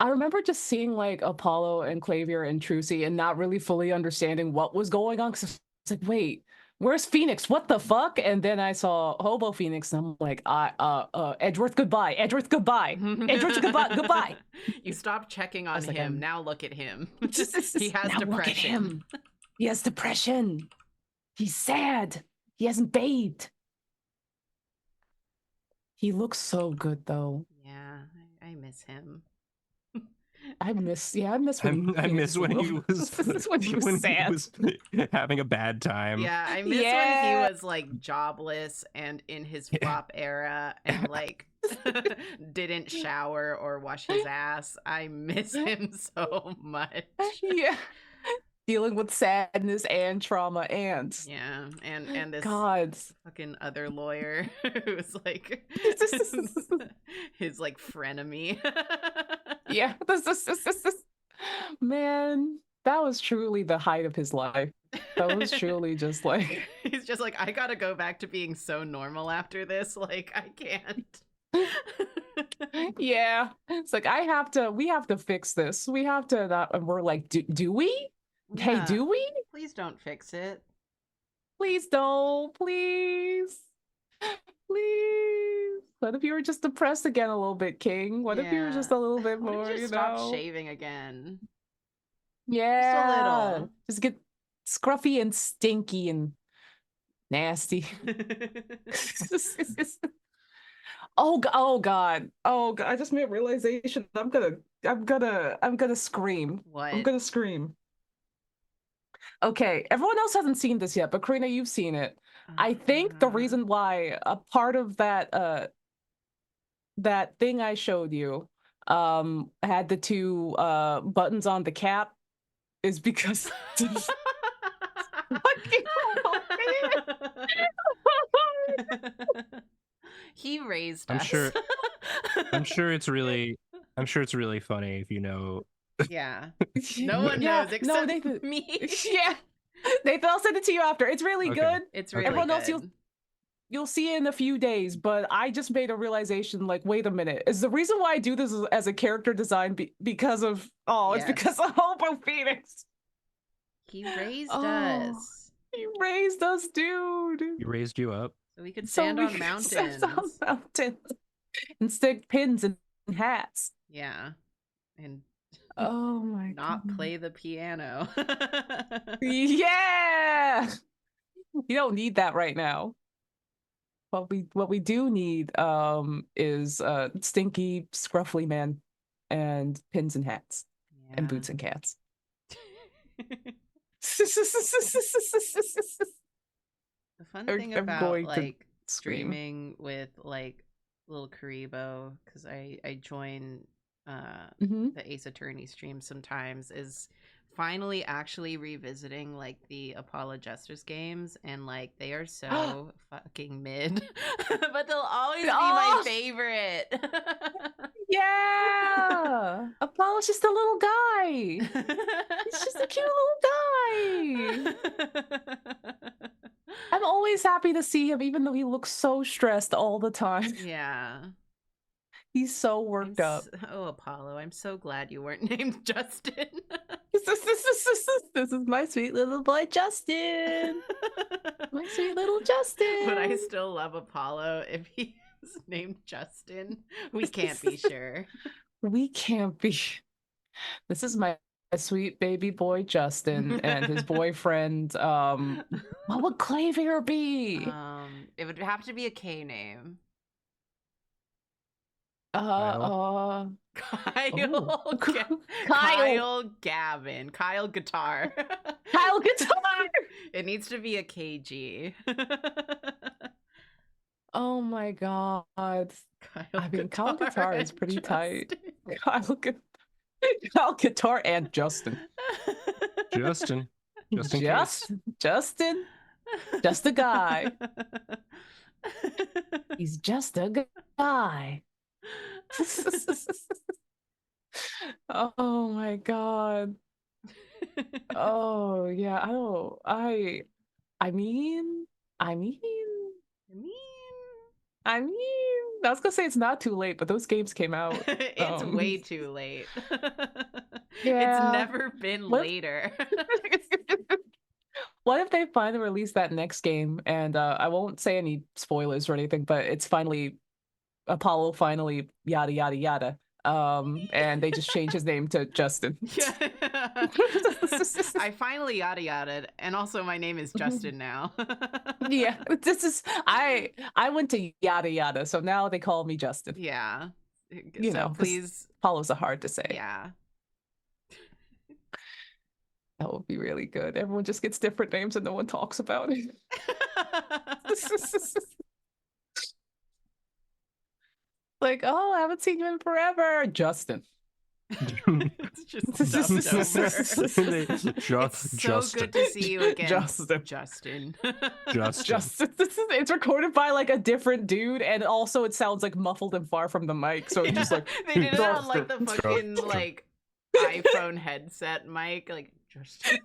I remember just seeing like Apollo and Clavier and Trucy and not really fully understanding what was going on. Cause it's like, wait, where's Phoenix? What the fuck? And then I saw Hobo Phoenix and I'm like, Edgeworth, goodbye. Edgeworth, goodbye. Edgeworth, goodbye. You stopped checking on like, him. Now look at him. He has now depression. Look at him. He has depression. He's sad. He hasn't bathed. He looks so good though. Yeah, I miss him. I miss when I miss when he was when he was sad. He was having a bad time. Yeah, I miss when he was like jobless and in his flop era and like didn't shower or wash his ass. I miss him so much. Yeah. Dealing with sadness and trauma and and this fucking other lawyer who's like his like frenemy. Yeah, man, that was truly the height of his life. That was truly just like he's just like, I gotta go back to being so normal after this. Like, I can't. Yeah, it's like we have to fix this. We have to not. And we're like, do we? Yeah. Hey, do we? Please don't fix it. Please don't. Please. What if you were just depressed again a little bit, King? What if you were just a little bit more, you stop shaving again? Yeah. Just a little. Just get scruffy and stinky and nasty. Oh god. I just made a realization. I'm gonna scream. What? I'm gonna scream. Okay, everyone else hasn't seen this yet, but Karina, you've seen it. I think the reason why a part of that that thing I showed you had the two buttons on the cap is because he raised us. I'm sure it's really funny if you know. Yeah. No one knows except me. Yeah. Nathan, I'll send it to you after. It's really good. It's really Everyone good. else, you'll see it in a few days, but I just made a realization, like, wait a minute. Is the reason why I do this as a character design because of, it's because of Hobo Phoenix. He raised us. He raised us, dude. He raised you up. So we could stand on mountains. And stick pins in hats. Yeah. And oh my not play the piano. Yeah. You don't need that right now. What we do need is stinky scruffly man and pins and hats and boots and cats. The fun thing about like streaming with like Lil Karibo, because I join the Ace Attorney stream sometimes, is finally actually revisiting like the Apollo Justice games, and like they are so fucking mid, but they'll always be my favorite. Yeah, Apollo's just a little guy. He's just a cute little guy. I'm always happy to see him, even though he looks so stressed all the time. Yeah. He's so worked up. Oh, Apollo, I'm so glad you weren't named Justin. This is my sweet little boy, Justin. My sweet little Justin. But I still love Apollo. If he's named Justin, we can't be sure. We can't be. This is my sweet baby boy, Justin, and his boyfriend. What would Clavier be? It would have to be a K name. Kyle. Kyle Gavin. Kyle Guitar. Kyle Guitar. It needs to be a KG. Oh my god. Kyle Guitar is pretty tight. Kyle Guitar and Justin. Justin. Justin. Just a guy. He's just a guy. Oh my god. Oh yeah, I mean, I was gonna say it's not too late, but those games came out. It's way too late. Yeah. It's never been later. What if they finally release that next game? And I won't say any spoilers or anything, but it's finally Apollo finally yada yada yada. And they just changed his name to Justin. Yeah. I finally yada yada, and also my name is Justin now. Yeah, I went to yada yada, so now they call me Justin. Yeah, please. Apollo's are hard to say. Yeah, that would be really good. Everyone just gets different names and no one talks about it. Like, oh, I haven't seen you in forever, Justin. It's just so good to see you again, Justin. It's recorded by like a different dude, and also it sounds like muffled and far from the mic. So it's just like they did it on like the fucking like iPhone headset mic, like Justin.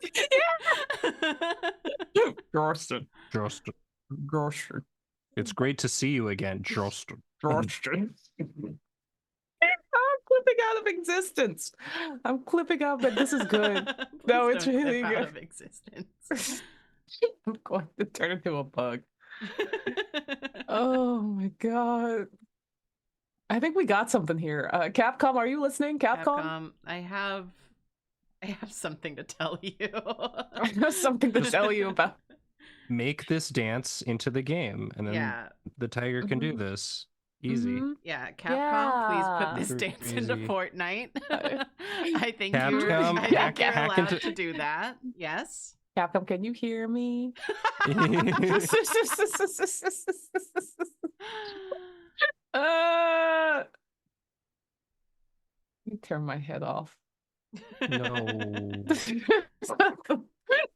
Justin. It's great to see you again, Justin. I'm clipping out of existence. I'm clipping out, but this is good. No, it's really good. Out of existence. I'm going to turn into a bug. Oh my god. I think we got something here. Capcom, are you listening? Capcom? I have something to tell you. I have something to tell you about. Make this dance into the game, and then the tiger can do this. Easy. Yeah, Capcom, please put this dance into Fortnite. I think you're allowed to do that. Yes. Capcom, can you hear me? Let me turn my head off. No.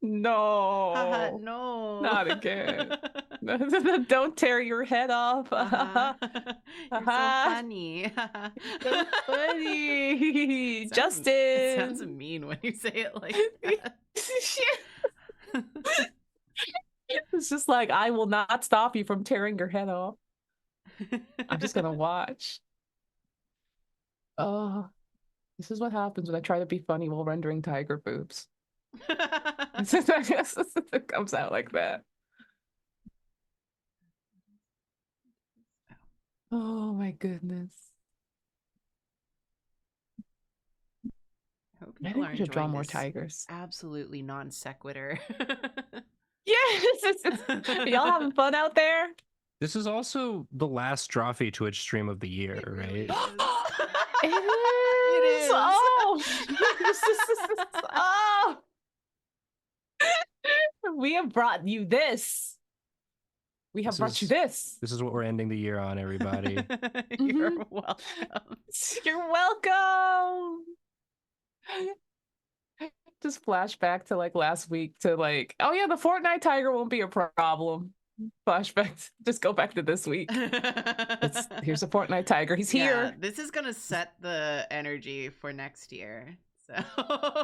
No. No. Not again. Don't tear your head off. You're so funny. So funny. Justin. It sounds mean when you say it like that. It's just like, I will not stop you from tearing your head off. I'm just gonna watch. Oh, this is what happens when I try to be funny while rendering tiger boobs. It comes out like that. Oh my goodness. I think we should draw more tigers. Absolutely non sequitur. Yes! Y'all having fun out there? This is also the last Drawfee Twitch stream of the year, right? It is. Oh! Oh! We have brought you this. We have brought you this. This is what we're ending the year on, everybody. You're welcome. You're welcome. Just flashback to like last week to like, oh yeah, the Fortnite tiger won't be a problem. Flashback. Just go back to this week. Here's a Fortnite tiger. He's here. This is gonna set the energy for next year. So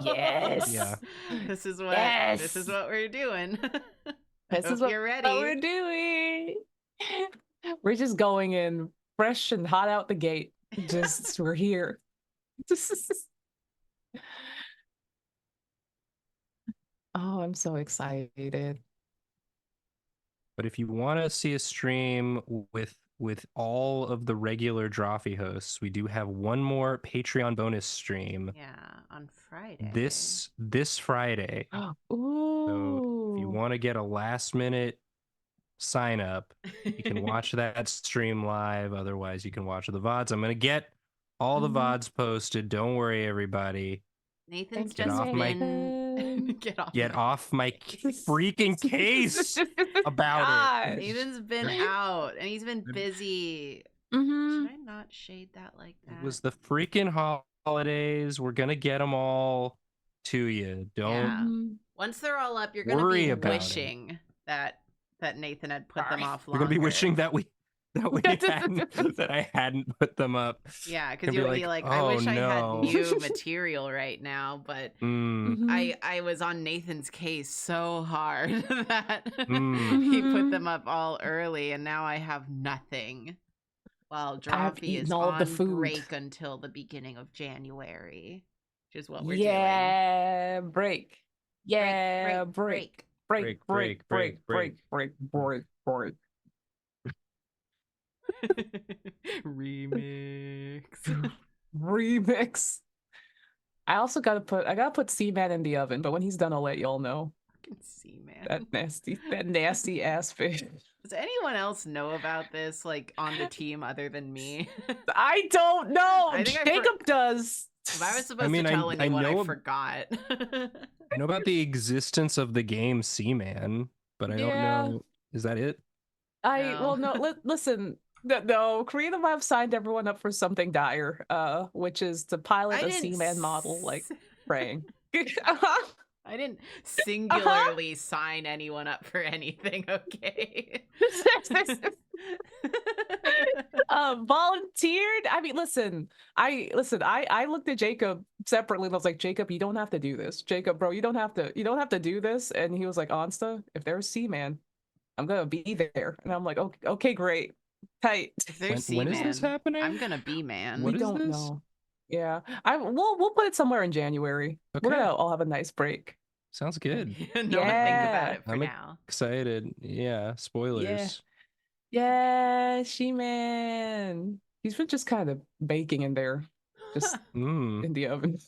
yes. Yeah. This is what we're doing. This is what we're doing. We're just going in fresh and hot out the gate. Just we're here. Oh, I'm so excited. But if you want to see a stream with all of the regular Drawfee hosts, we do have one more Patreon bonus stream. Yeah, on Friday. This Friday. Ooh. So if you want to get a last minute sign up. You can watch that stream live. Otherwise, you can watch the VODs. I'm going to get all the VODs posted. Don't worry, everybody. Nathan's just been... Get off my freaking case about it. Nathan's been out, and he's been busy. Should I not shade that like that? It was the freaking holidays. We're going to get them all to you. Don't Once they're all up, you're going to be wishing that Nathan had put them off longer. You're going to be wishing that that I hadn't put them up. Yeah, because you would be like, I wish I had new material right now, but I was on Nathan's case so hard that he put them up all early, and now I have nothing. Well, Drawfee is on break until the beginning of January, which is what we're doing. Break. Yeah, break. Break. Remix. I also gotta put C-Man in the oven, but when he's done, I'll let y'all know. Fucking C-Man. That nasty ass fish. Does anyone else know about this, like, on the team other than me? I don't know. Jacob does. If I was supposed to tell anyone, I forgot. I know about the existence of the game Seaman, but I don't know. Is that it? Listen. No, Creative Lab signed everyone up for something dire, which is to pilot a Seaman model, like praying. I didn't singularly sign anyone up for anything, okay? Volunteered. I mean, listen. I looked at Jacob separately and I was like, Jacob, you don't have to do this. Jacob, bro, you don't have to do this. And he was like, Onsta, if there's Seaman, I'm gonna be there. And I'm like, okay, great. Tight. If there's when is this happening? I'm gonna be man. We don't know. Yeah, we'll put it somewhere in January. Okay. We're gonna all have a nice break. Sounds good. Think about it for now. Excited. Yeah. Spoilers. Yeah, She-Man. He's been just kind of baking in there, just in the oven.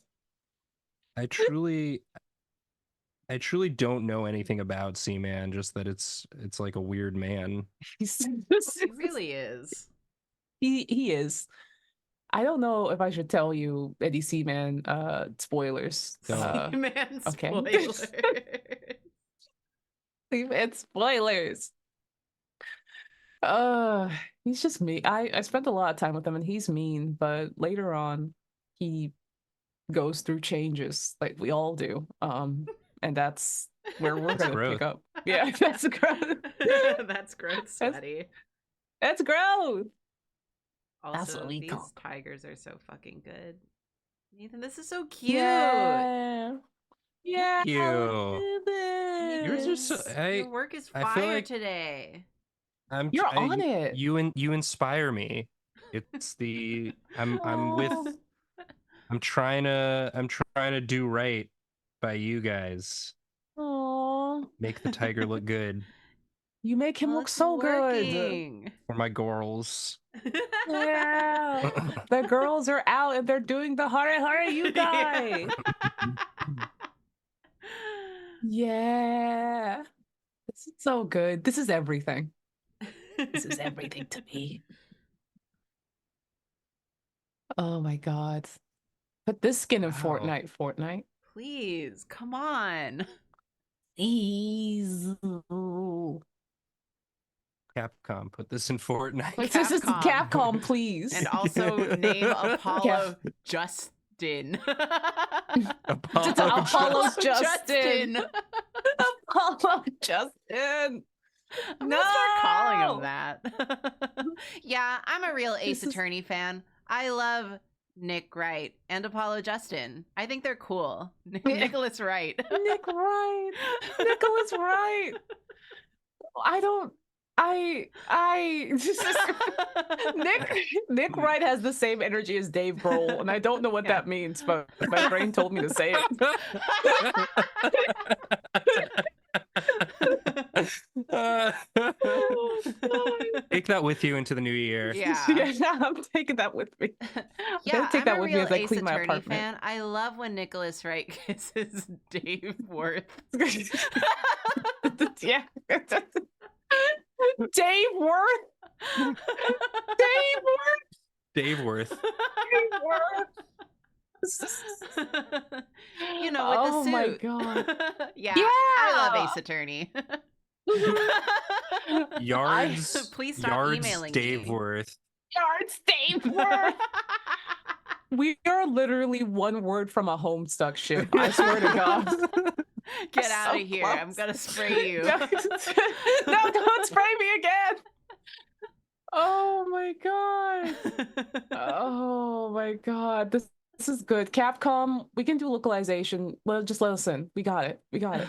I truly don't know anything about Seaman, just that it's like a weird man. He really is. He is. I don't know if I should tell you any Seaman spoilers. Seaman okay. Spoilers. Seaman spoilers. He's just mean. I spent a lot of time with him and he's mean, but later on he goes through changes like we all do. And that's where we're gonna pick up. Yeah, that's growth. That's growth, sweaty. That's growth. Also, that's what we these call. Tigers are so fucking good. Nathan, this is so cute. Yeah. Yours are so. Your work is fire today. You're on it. You inspire me. It's the I'm trying to do right by you guys. Aww. Make the tiger look good. You make him look so good. For my girls. Yeah. The girls are out and they're doing the hare you guys. Yeah. This is so good. This is everything. This is everything to me. Oh my god. Put this skin in Fortnite. Please, come on. Please. Capcom, put this in Fortnite. This is Capcom, please. And also name Apollo Justin. Apollo Justin. Apollo Justin. I'm gonna start calling him that. Yeah, I'm a real Ace Attorney fan. I love Nick Wright and Apollo Justin. I think they're cool. Nicholas Wright. Nicholas Wright. Nick Wright has the same energy as Dave Grohl, and I don't know what that means, but my brain told me to say it. Take that with you into the new year. Yeah, I'm taking that with me. Yeah, take that with me as I clean my apartment. Fan. I love when Nicholas Wright kisses Dave Worth. Yeah. Dave Worth. Dave Worth. Dave Worth. Dave Worth. You know, with the suit. Oh my god. Yeah. I love Ace Attorney. Yards. Please stop Yards emailing Dave me. Worth. Yards Dave Worth. We are literally one word from a Homestuck ship. I swear to God. Get out of here. Close. I'm going to spray you. No, don't spray me again. Oh my god. Oh my god. This is good. Capcom, we can do localization. Just let us in. We got it. We got it.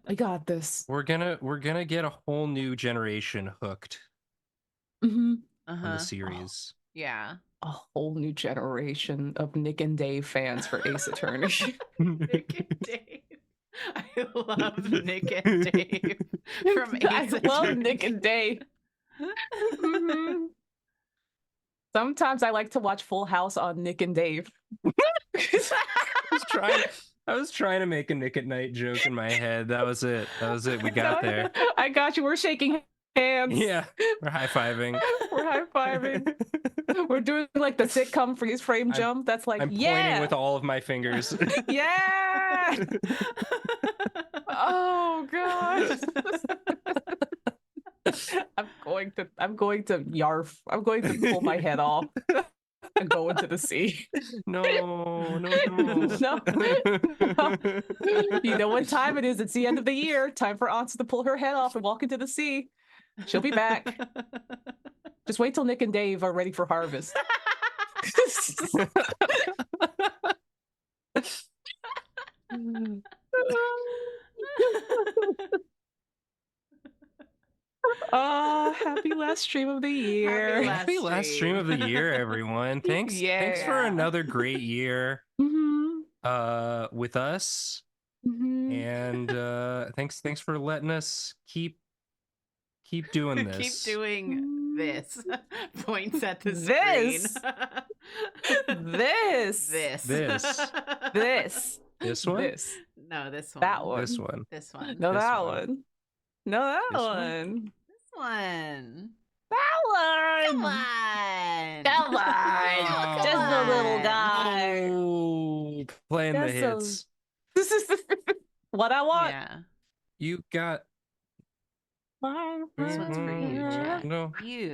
We got this. We're gonna get a whole new generation hooked on the series. Yeah. A whole new generation of Nick and Dave fans for Ace Attorney. Nick and Dave. I love Nick and Dave from Ace Attorney. I love Nick and Dave. Sometimes I like to watch Full House on Nick and Dave. I was trying to make a Nick at Night joke in my head. That was it. We got there. I got you. We're shaking hands. Yeah, we're high-fiving. We're high-fiving. We're doing like the sitcom freeze frame jump. That's like, I'm pointing with all of my fingers. Yeah. Oh god. I'm going to yarf. I'm going to pull my head off and go into the sea. No. No. You know what time it is? It's the end of the year. Time for Onsta to pull her head off and walk into the sea. She'll be back. Just wait till Nick and Dave are ready for harvest. Happy last stream of the year. Happy last stream of the year, everyone. Thanks for another great year with us. And thanks for letting us keep doing this. Keep doing this. Points at the screen. This one? No, this one. That one. This one. This one. No, this that one. one. No, that This one. This one. That one. Come on. Come on. Oh, Just come the little on. guy. Oh, playing the hits. This is what I want. Yeah. You got. This one's for you, Jack. No. You.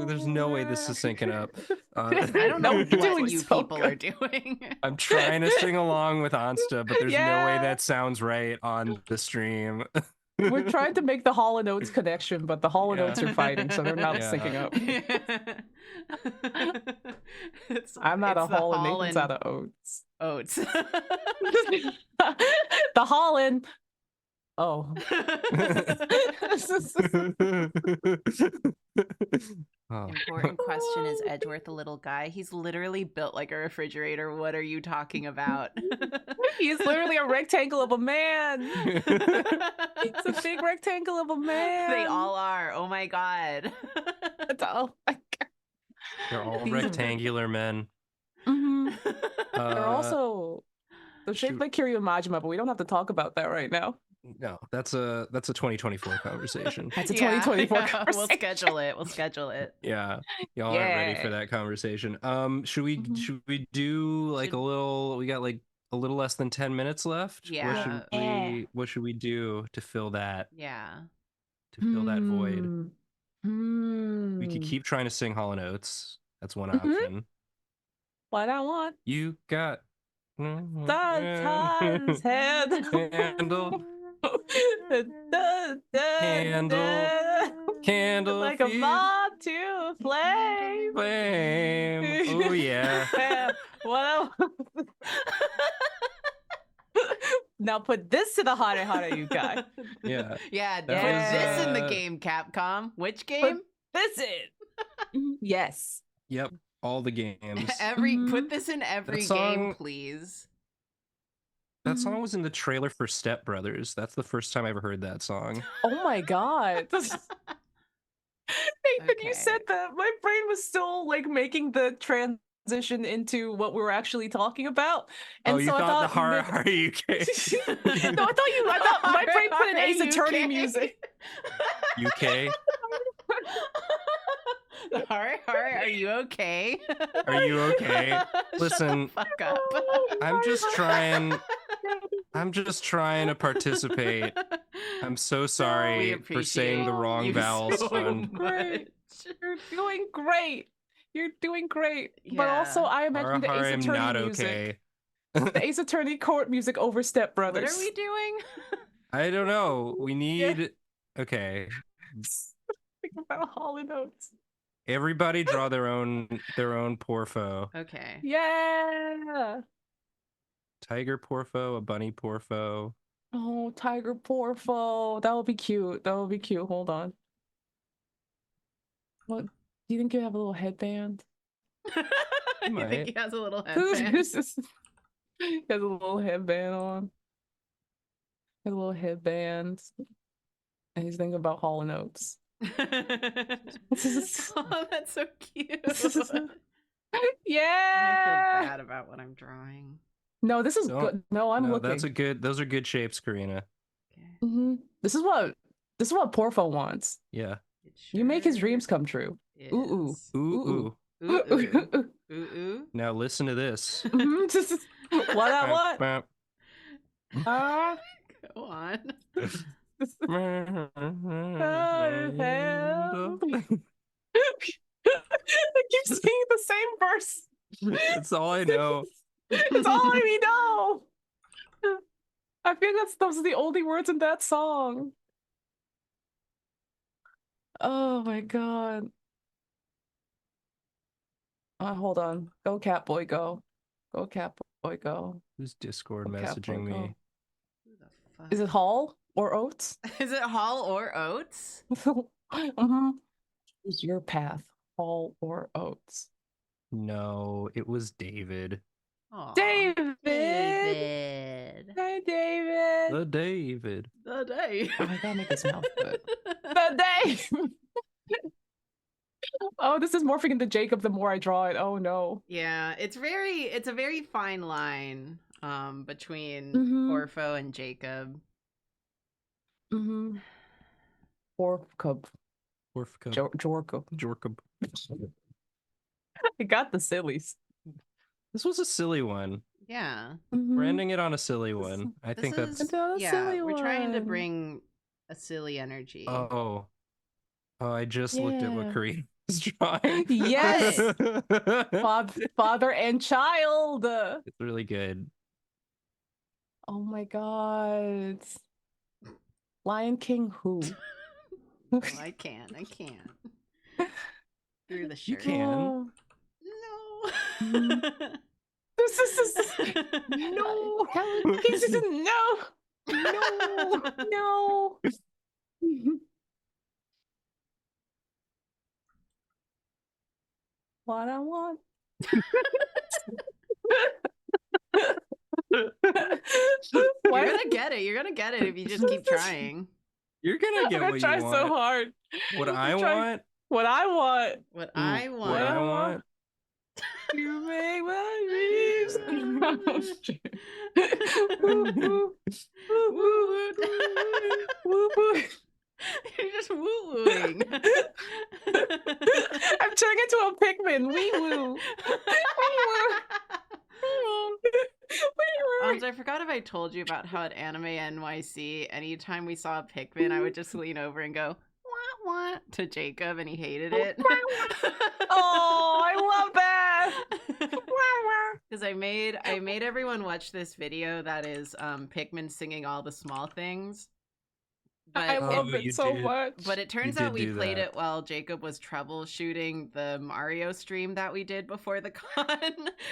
There's no way this is syncing up. I don't know what you so people good. are doing. I'm trying to sing along with Onsta, but there's no way that sounds right on the stream. We're trying to make the Hall & Oates connection, but the Hall & Oates are fighting, so they're not syncing up. I'm not a Hall and Nathan's out of Oates. Oats. The Holland. Oh. Important question, is Edgeworth a little guy? He's literally built like a refrigerator. What are you talking about? He's literally a rectangle of a man. It's a big rectangle of a man. They all are. Oh my god. They're all rectangular men. They're also shaped like Kiryu Majima, but we don't have to talk about that right now. No, that's a 2024 conversation. That's a 2024 conversation. We'll schedule it. Yeah, y'all aren't ready for that conversation. Should we do like a little? We got like a little less than 10 minutes left. Yeah. What should we do to fill that? Yeah. To fill that void. We could keep trying to sing Hall & Oates. That's one option. What I want. You got Sometimes head candle. Candle like a moth to flame. Oh yeah. Well, now put this to the hotter you guys. Yeah. Yeah. Put this in the game, Capcom. Which game? Put this in. Yes. Yep. All the games. Put this in every game, please. That song was in the trailer for Step Brothers. That's the first time I ever heard that song. Oh my god. Nathan, you said that. My brain was still like making the transition into what we were actually talking about. And you so thought the Haruhi UK. No, I thought my brain put in Ace Attorney music. UK. Haruhi, are you okay? Are you okay? Listen, shut the fuck up. I'm just trying to participate. I'm so sorry for saying the wrong vowels. So great. You're doing great. You're doing great. Yeah. But also, I imagine the Ace Attorney music. The Ace Attorney court music over Step Brothers. What are we doing? I don't know. We need... Okay. Think about Hall & Oates. Everybody draw their own Porfo. Okay. Yeah. Tiger Porfo, a bunny Porfo. Oh, Tiger Porfo. That would be cute. That would be cute. Hold on. What? Do you think you have a little headband? You think he has a little headband? He has a little headband on. He has a little headband. And he's thinking about Hall & Oates. Oh, that's so cute. Yeah. I feel bad about what I'm drawing. No, this is good. No, I'm looking. Those are good shapes, Karina. Okay. This is what Porfo wants. Yeah. You make his dreams come true. Ooh. Now listen to this. What I want. Go on. I keep singing the same verse. That's all I know. It's all we know. I feel those are the only words in that song. Oh my god. Hold on. Go Catboy, go. Go Catboy, go. Who's Discord messaging me? Who the fuck? Is it Hall or Oates? Is it Hall or Oates? Who's your path? Hall or Oates? No, it was David. Aww. David! Hey, David! The David. The Dave. Oh, I gotta make his mouth good. The Dave! Oh, this is morphing into Jacob the more I draw it. Oh no. Yeah, it's a very fine line between Porfo and Jacob. Jorkub. I got the sillies. This was a silly one. Yeah. Branding it on a silly one. I think that's silly we're trying to bring a silly energy. Oh, I just looked at what Karina was drawing. Yes. Father and child. It's really good. Oh my god. Lion King who? Oh, I can't. Through the shirt. You can. No. This is no. No. What I want. You're gonna get it. You're gonna get it if you just keep trying. You're gonna get what you want. I'm gonna try so hard. What I want. What I want. What I want. What I want. You make my dreams. You're just woo-wooing. I'm turning into a Pikmin. Wee-woo. I forgot if I told you about how at Anime NYC, anytime we saw a Pikmin, I would just lean over and go, wah, wah, to Jacob, and he hated it. Oh, I love that. Because I made everyone watch this video that is Pikmin singing all the small things. But I love it so much. But it turns out we played it while Jacob was troubleshooting the Mario stream that we did before the con.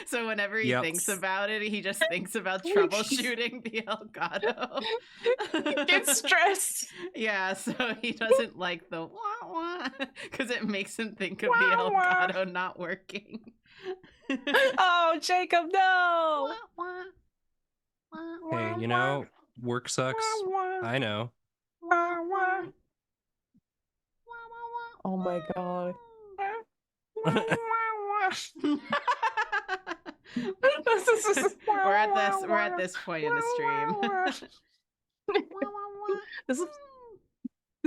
So whenever he thinks about it, he just thinks about troubleshooting the Elgato. He gets stressed. Yeah, so he doesn't like the wah wah because it makes him think of the Elgato not working. Oh, Jacob, no! Wah, wah. Hey, you know, work sucks. I know. Oh my god. We're at this point in the stream. This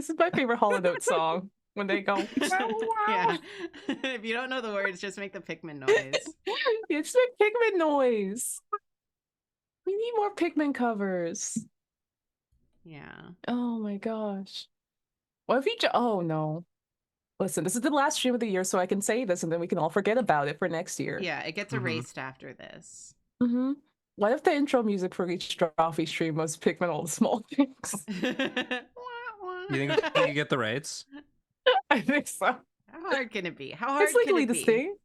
is my favorite Hall & Oates song. When they go, yeah. If you don't know the words, just make the Pikmin noise. It's the Pikmin noise. We need more Pikmin covers. Yeah. Oh my gosh. What if oh no. Listen, this is the last stream of the year, so I can say this and then we can all forget about it for next year. Yeah, it gets erased after this. What if the intro music for each Drawfee stream was Pikmin All the Small Things? You think you can get the rights? I think so. How hard can it be? How hard it's legally can it be? Thing.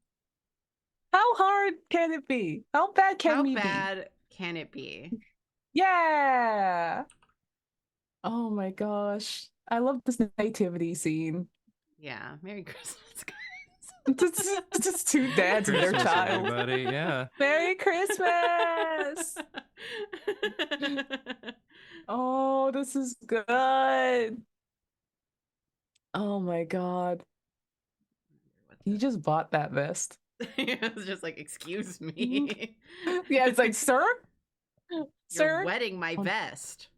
How hard can it be? How bad can we be? How bad can it be? Yeah. Oh my gosh. I love this nativity scene. Yeah. Merry Christmas, guys. It's just two dads and their child. Everybody. Yeah. Merry Christmas. Oh, this is good. Oh my god. You just bought that vest. It was just like, excuse me. Yeah, it's like, sir? You're wetting my vest.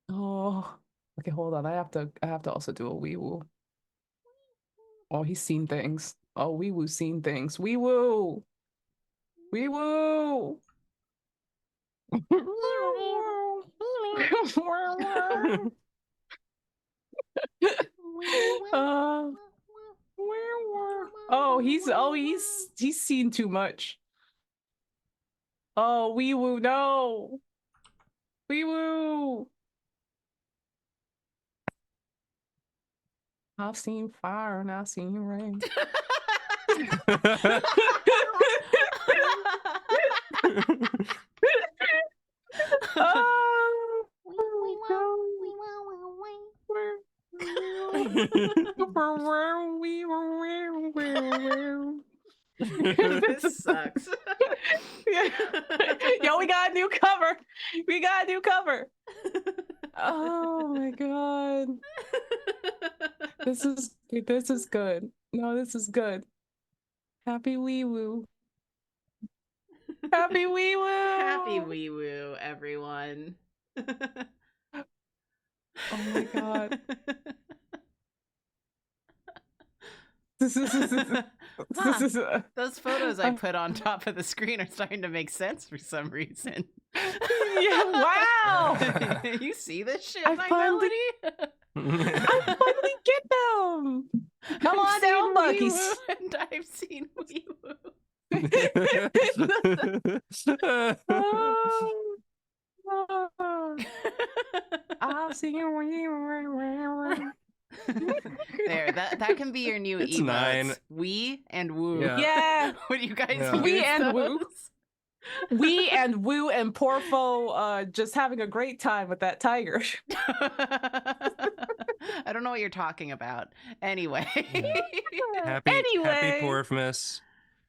Oh. Okay, hold on. I have to also do a wee woo. Oh, he's seen things. Oh, wee woo seen things. Wee woo. Wee woo. He's seen too much. Oh, wee woo, no. Wee woo. I've seen fire and I've seen rain. This sucks. Yo, we got a new cover. We got a new cover. Oh my god. This is good. No, this is good. Happy wee woo. Happy wee woo. Happy wee woo, everyone. Oh my god. Those photos I put on top of the screen are starting to make sense for some reason. Yeah, wow. You see this shit, I finally get them. Come on down, Buckies. And I've seen wee woo. I'll see you. There, that can be your new It's emotes. 9. We and woo. Yeah. What do you guys Yeah. use We and those? woo. We and Woo and Porfo just having a great time with that tiger. I don't know what you're talking about. Anyway. Happy Porfmas.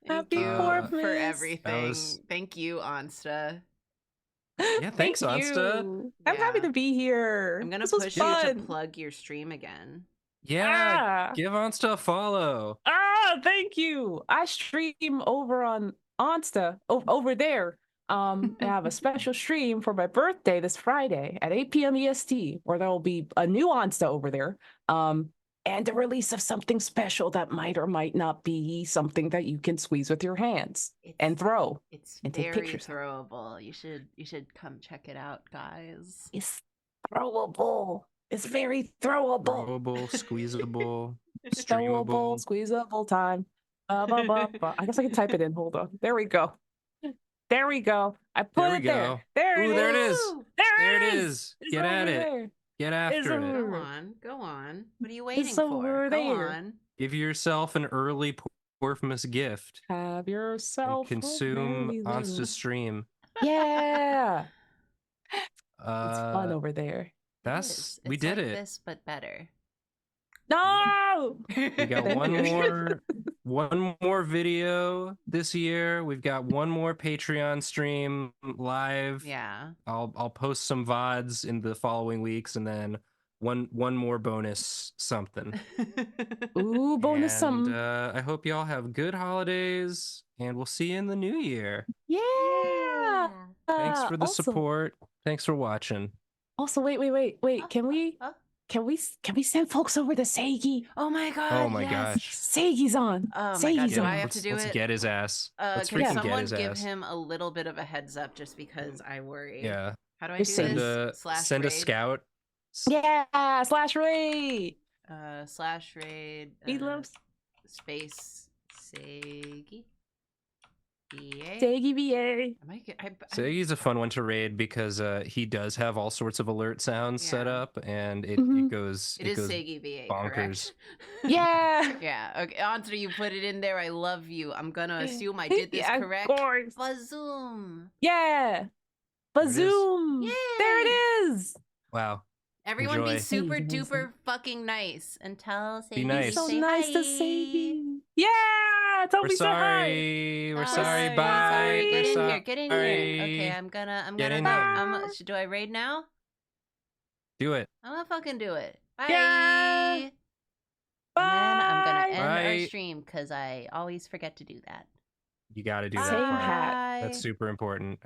Thank you Porfmas. for everything. Was... Thank you, Onsta. Yeah, thanks, Onsta. I'm happy to be here. I'm going to push you to plug your stream again. Yeah, give Onsta a follow. Thank you. I stream over on Onsta, over there. I have a special stream for my birthday this Friday at 8 p.m. EST, where there will be a new Onsta over there. And the release of something special that might or might not be something that you can squeeze with your hands and throw. It's and very take pictures. throwable. You should come check it out, guys. It's throwable. It's very throwable. Throwable, squeezable, streamable, squeezable time. I guess I can type it in. Hold on. There we go. There we go. I put it there. There it is. There it is. There it is. Get at it. There. Get after it. Go on. What are you waiting it's for? Over go there. on. Give yourself an early Porfmas gift. Have yourself and consume Onsta's stream. Yeah. It's fun over there. We did like it. This, but better. No. We got one more video this year. We've got one more Patreon stream live. Yeah. I'll post some VODs in the following weeks, and then one more bonus something. Ooh, bonus something. I hope y'all have good holidays And we'll see you in the new year. Yeah. Thanks for the Also, support. Thanks for watching. Also, wait. Can we send folks over to Seigi? Oh my god. Oh my yes. gosh. Seigi's on. Oh my god. Seigi's Do on. I have to do let's it? get his ass. Let's Can freaking get someone his give ass. him a little bit of a heads up just because I worry? Yeah. How do I Just do Send this? send a scout. Yeah, /raid. /raid. He loves space Seigi. BA. Seigi BA. Seigi's a fun one to raid because he does have all sorts of alert sounds set up, and it goes Seigi BA, bonkers. correct? Yeah. Yeah. Okay, Onsta, you put it in there. I love you. I'm gonna assume I did this correct. Of course. Bazoom. Yeah. Bazoom. There it is. Wow. Everyone Enjoy. be super duper fucking nice and tell Seigi. Be nice. It's so say nice hi. to Seigi. Yeah. Tell me say hi. We're sorry. Bye. Sorry. Get in here. Get in here. Sorry. Okay, I'm gonna. Get in here. Do I raid now? Do it. I'm gonna fucking do it. Bye. Yeah. And then I'm gonna end Bye. our stream because I always forget to do that. You got to do that. Same part. hat. That's super important.